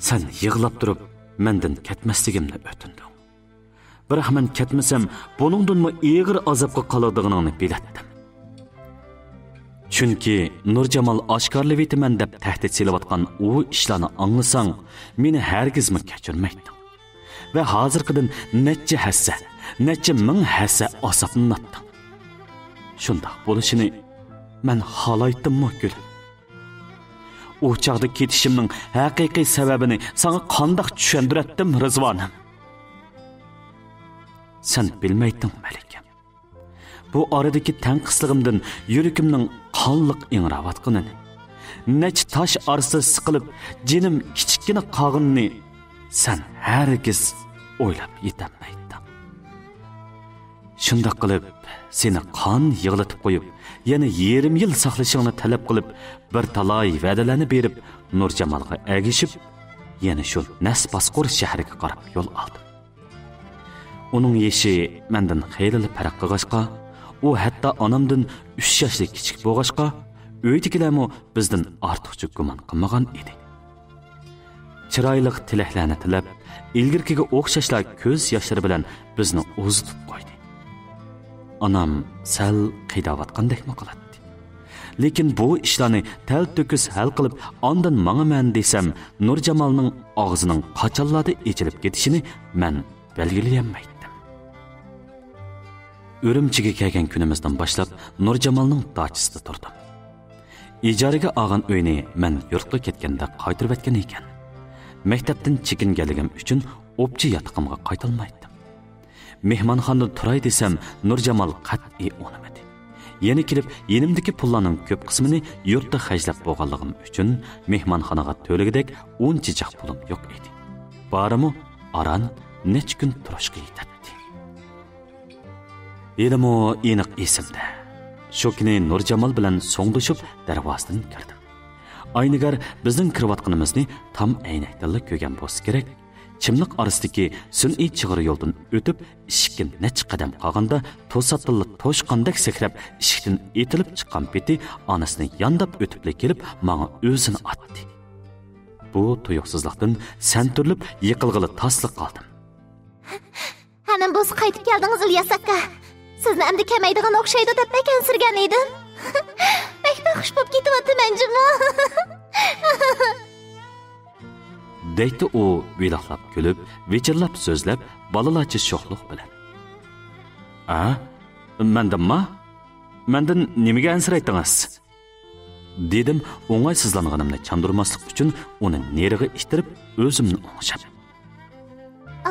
Sen yig'lab turib mendan ketmasligimni o'tinding. Biroq men ketmasam buningdanmi og'ir azobga qoladiganingni bilatdim. Chunki Nurjamol oshkorlab etaman deb tahdid selayotgan u ishlarni anglasang, meni hargizmi kechirmayding. Va hozirqidan necha hassa, necha ming hassa azoblanatding. Shundoq bo'lishini men xohlaydimmi gul? U chaqda ketishimning haqiqiy sababini sana qandoq tushundiratdim Rizvonim? Sen bilmayding Malikam. Bu aradagi tanqisligimdan yuragimning qonliq ingravotganini, nech tosh orasida siqilib jinim kichikgina qog'inni sen hargiz o'ylab yetolmayding. Shunda qilib seni qon yig'latib qo'yib, yana 20 yil saqlashingni talab qilib, bir talay va'dalarni berib, Nurjamolga agishib, yana shu Nasbasqur shahriga qarab yo'l oldim. Uning yeshi mendan xeyli farq qilg'achqa, u hatto onamdan 3 yoshli kichik bo'lg'achqa, uydagilarmi bizdan ortiqcha gumon qilmagan edi. Chiroyli tilaklarni tilab, ilgirkiga o'xshashlar ko'z yoshlari bilan bizni o'zitib qo'ydi. anam sal qiydavatqandekmi qiladi. Lekin bu ishlarni tal to'kis hal qilib, ondan mangman desam, Nurjamolning og'zining qachonlarda echilib ketishini men belgilayolmaydim. Urumchiga kelgan kunimizdan boshlab Nurjamolning dachisida turdim. Ijaraga olgan uyni men yurtga ketganda qaytarib etgan ekan. Maktabdan chekinganligim uchun o'pchi yotiqimga qaytolmaydim. Mehmonxonada turay desam, Nurjamol qat'iy o'namadi. Yana kelib, yenimdagi pullarning ko'p qismini yurtda xajlab bo'lganligim uchun mehmonxonaga to'lagidek 10 chiqaq pulim yo'q edi. Barimi aran nech kun turishga yetadi. Elimo aniq esimda. Shu kuni Nurjamol bilan so'ngdishib darvozadan kirdim. Aynigar bizning kirayotganimizni tam aynakdalla ko'rgan bo'lsa kerak. Chimliq orasidagi sun'iy chig'ir yo'ldan o'tib, eshikdan nech qadam qolganda to'satilla to'shqandek sakrab, eshikdan etilib chiqqan peti onasini yandab o'tibli kelib, menga o'zini otdi. Bu tuyuqsizlikdan santurlib, yiqilg'ili tasliq qoldim. Hanım bo'z qaytib keldingiz İlyas aka. Sizni endi kelmaydigan o'xshaydi deb bekansirgan edim. Bekda xush bo'lib ketyapman jimo. Deydi u viloqlab kulib, vichirlab so'zlab, balalarcha sho'xliq bilan. Mendimmi? Mendan nimaga ansiraytdingiz? Dedim, o'ng'aysizlanganimni chandurmaslik uchun uni neriga ishtirib, o'zimni o'ngshab.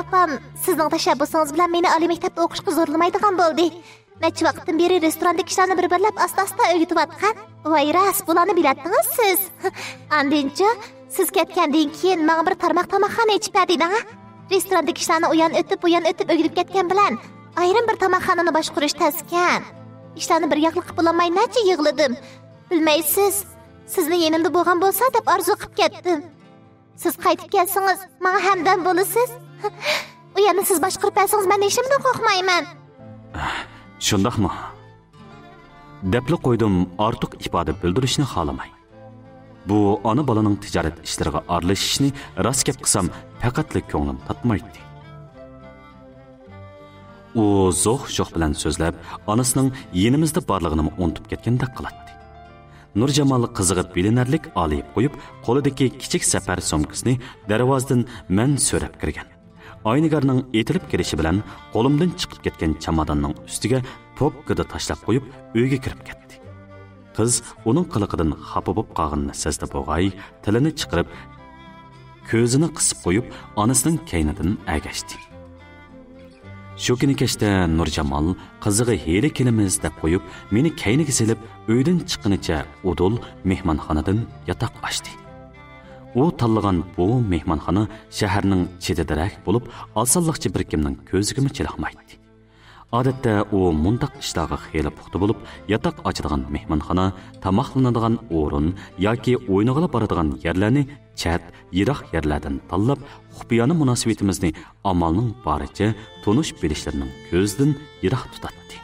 Apam, sizning tashabbusingiz bilan meni oliy maktabda o'qishga zo'rlamaydigan bo'ldi. Necha vaqtdan beri restorandagi ishlarni bir-birlab asta-asta o'rgatayotgan. Voy, ras, bularni biladingiz siz. Andincha siz ketgandan keyin menga bir tarmoq tomoqxona ichib berdingiz. Restorandagi ishlarni uyan o'tib o'rganib ketgan bilan ayrim bir tomoqxonani boshqarish taskan. Ishlarni bir yoqli qilib bo'lmay necha yig'ladim. Bilmaysiz, sizni yenimda bo'lgan bo'lsa deb orzu qilib ketdim. Siz qaytib kelsangiz, menga hamdam bo'lasiz. Uyanni siz boshqarib bersangiz, men ishimdan qo'rqmayman. Shundaqmi? Depli qo'ydim, ortiq ifoda bildirishni xohlamay. Bu ona bolaning tijorat ishlariga aralashishni rost gap qilsam, faqatli ko'nglim tatmaydi. U zo'x bilan so'zlab, onasining yenimizda borlig'ini unutib ketgandek qiladi. Nurjamol qiziqib bilinarlik olib qo'yib, qo'lidagi kichik safar sumkasini darvozadan men so'rab kirgan. Aynigarning etilib kelishi bilan qo'limdan chiqib ketgan chamadonning ustiga pokkada tashlab qo'yib, uyga kirib ketdi. Qiz uning qiliqidan xafa bo'lib qolganini sezdi bo'g'ay, tilini chiqarib, ko'zini qisib qo'yib, onasining kaynidan agashdi. Shu kuni kechda Nurjamol qiziga heli kelamiz deb qo'yib, meni kayniga silib, uydan chiqqanicha udul mehmonxonadan yotoq ochdi. U tanlagan bu mehmonxona shaharning chetidarak bo'lib, osonlikcha bir kimning ko'ziga chilaqmaydi. Odatda u mundaq ishlarga xeyli puxta bo'lib, yotoq ochadigan mehmonxona, tamoqlanadigan o'rin yoki o'yinga boradigan yerlarni chat, yiroq yerlardan tanlab, xufiyona munosabatimizni amalning boricha tonish bilishlarining ko'zidan yiroq tutadi.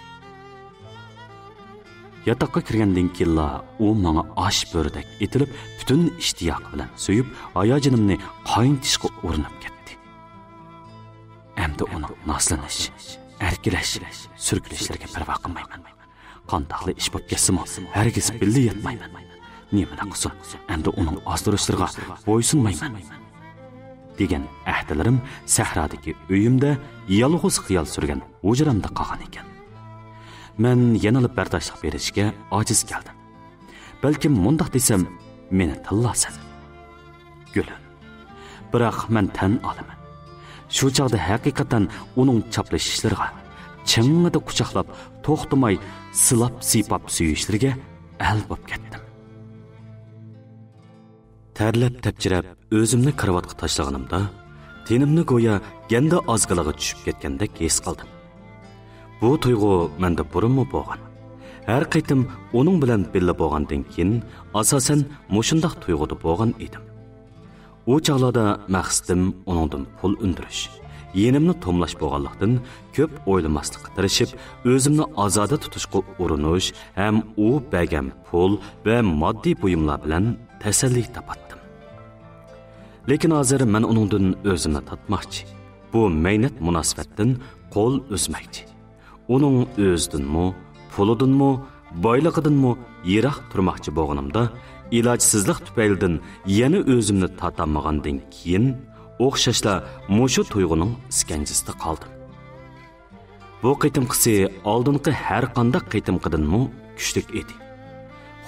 Yotoqqa kirgandan keyin u menga osh bo'rdak etilib, butun ishtiyoq bilan suyib, hayojonimni qayntishga urinib ketdi. Endi uni noslanish, erkilash, surkilishlarga parvo qilmayman. Qandaqli ish bo'lib ketsa-mo, hargiz billi yetmayman. Nima qilsin, endi uning ostirishlarga bo'ysunmayman. degan ahdilarim sahradagi uyimda yolg'iz xiyol surgan hujramda qolgan ekan. Men yanilib bardoshlik berishga ojiz keldim. Balkim mundaq desam, meni tanlasan. Gulum. Biroq men tan olaman. Shu chaqda haqiqatan uning chaplashishlariga, chingida quchoqlab, to'xtamay silab sipab suyishlariga albab ketdim. Terlab tepchirab o'zimni karavotga tashlaganimda, tenimni go'yo ganda ozg'alig'i tushib ketgandek his qildim. Bu tuyg'u menda burunmi bo'lgan. Har qaytim uning bilan birga bo'lgandan keyin asosan mushundaq tuyg'uda bo'lgan edim. U chaqlarda maqsadim uningdan pul undirish, yenimni tomlash bo'lganlikdan ko'p o'ylamaslikka tirishib, o'zimni ozoda tutishga urinish ham u bergan pul va moddiy buyumlar bilan tasalli topatdim. Lekin hozir men uningdan o'zimni tatmoqchi. Bu mehnat munosabatdan qo'l uzmoqchi. uning o'zidanmi, pulidanmi, boyligidanmi yiroq turmoqchi bo'lganimda, ilojsizlik tufaylidan yana o'zimni totammagandan keyin o'xshashla mushu tuyg'uning iskanjasida qoldim. Bu qitimqisi oldingi har qanday qitimqidanmi kuchlik edi.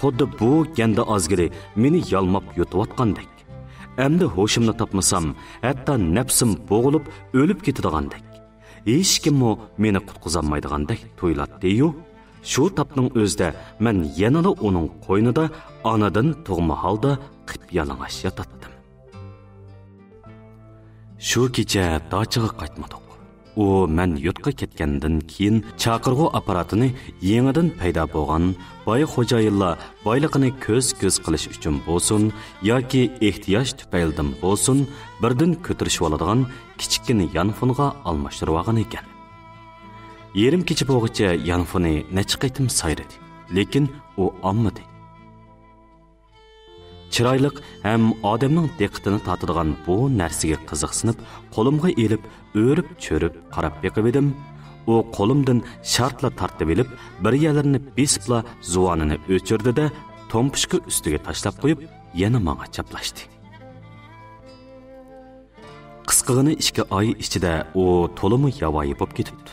Xuddi bu ganda ozgiri meni yalmab yutayotgandek. Endi hoshimni topmasam, hatto nafsim bo'g'ilib o'lib ketadigandak. Hech kimmi meni qutqizolmaydigandek tuyulatdi-yu. Shu tapning o'zida men yanada uning qo'ynida onadan tug'ma holda qip-yalang'och yotatdim. Shu kecha dachiga qaytmadik. U men yurtga ketgandan keyin chaqirg'u apparatini yangidan paydo bo'lgan boy xo'jayinlar boyligini ko'z qilish uchun bo'lsin yoki ehtiyoj tufaylidan bo'lsin birdan ko'tarishib oladigan kichikgina yanfonga almashtirib olgan ekan. Yerim kecha bo'g'icha yanfoni necha qaytim sayradi, lekin u olmadi. Chiroyliq ham odamning diqqatini tortadigan bu narsaga qiziqsinib, qo'limga elib, o'rib-cho'rib qarab beqib edim. U qo'limdan shartla tortib elib, bir yerlarini besibla zuvonini o'chirdi-da, to'mpishqa ustiga tashlab qo'yib, yana menga chaplashdi. Qisqig'ini 2 oy ichida u to'limi yavoyi bo'lib ketibdi.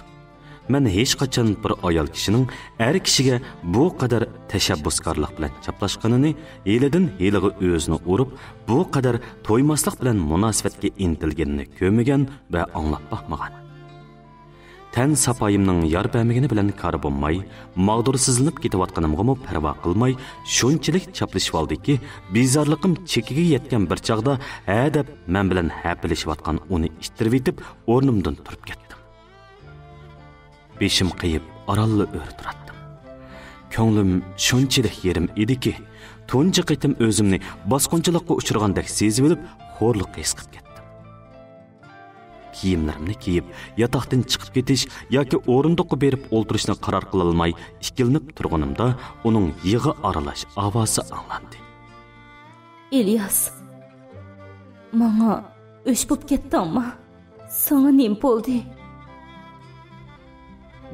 Men hech qachon bir ayol kishining er kishiga bu qadar tashabbuskorlik bilan chaplashganini, elidan heliga o'zini urib, bu qadar to'ymaslik bilan munosabatga intilganini ko'rmagan va anglab baxmagan. Tan sapoyimning yar bermagani bilan kar bo'lmay, mag'dursizlanib ketayotganimga parvo qilmay, shunchalik chaplashib oldiki, bezorliqim chekiga yetgan bir chaqda, "Ha" deb men bilan hapilishayotgan uni ittirib etib, o'rnimdan turib ketdim. Beşim qiyib, arallı o'rtiratdim. Ko'nglim shunchalik yerim ediki, tunji qitim o'zimni bosqinchilikqa uchirgandek sezib olib, xo'rliq his qilib ketdim. Kiyimlarimni kiyib, yotoqdan chiqib ketish yoki o'rindiqqa berib o'ltirishni qaror qila olmay, ikkilinib turganimda uning yig'i aralash ovozi anglandi. İlyas, menga o'sh bo'lib ketdingmi? Sana nim bo'ldi?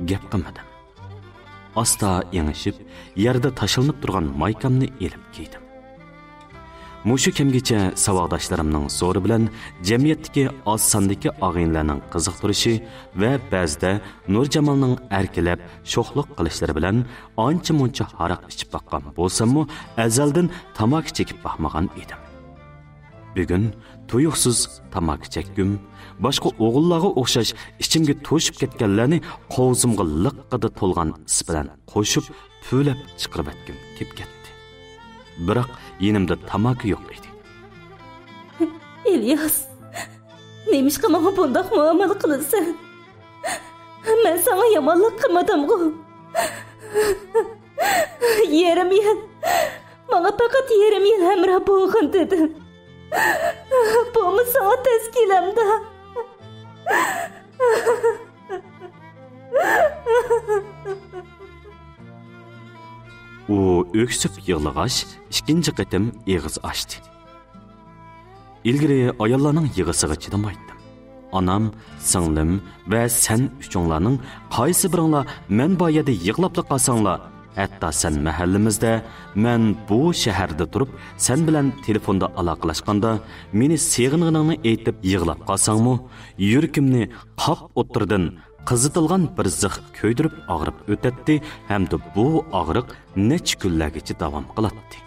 Gap qilmadim. Asta yengishib, yerda tashilinib turgan maykamni elib kiydim. Mushu kimgacha savodoshlarimning zo'ri bilan jamiyatdagi oz sondagi og'inlarning qiziqtirishi va ba'zida Nurjamolning erkilab, sho'xliq qilishlari bilan ancha-muncha haraq ichib baqqan bo'lsam-mu, azaldan tamaki chekib baxmagan edim. Bugun tuyuqsiz tamaki chekkim, boshqa o'g'illarga o'xshash ichimga to'shib ketganlarni qovzimga liqqida to'lgan is bilan qo'shib, po'lab chiqarib etkim kelib ketdi. Biroq yenimda tamaki yo'q edi. İlyas, nemishqa menga bundoq muomala qilasan? Men sana yomonlik qilmadim-ku. Yerim yil, menga faqat yerim yil hamroh bo'lgin dedim. Bunu sana tezkilemde. U öksüp yığılğaç, ikinci qitim eg'iz açdı. İlgiri ayollarning yig'isiga chidamaydim. Anam, singlim va sen uchunlarning qaysi biringlar men bu yerda yig'lab qolsanglar, hatto sen mahallimizda, men bu shaharda turib, sen bilan telefonda aloqalashganda meni seg'inganingni aytib yig'lab qolsangmi, yuragimni qop o'tirdan qizitilgan bir zig' ko'ydirib og'rib o'tadi hamda bu og'riq necha kunlargacha davom qiladi.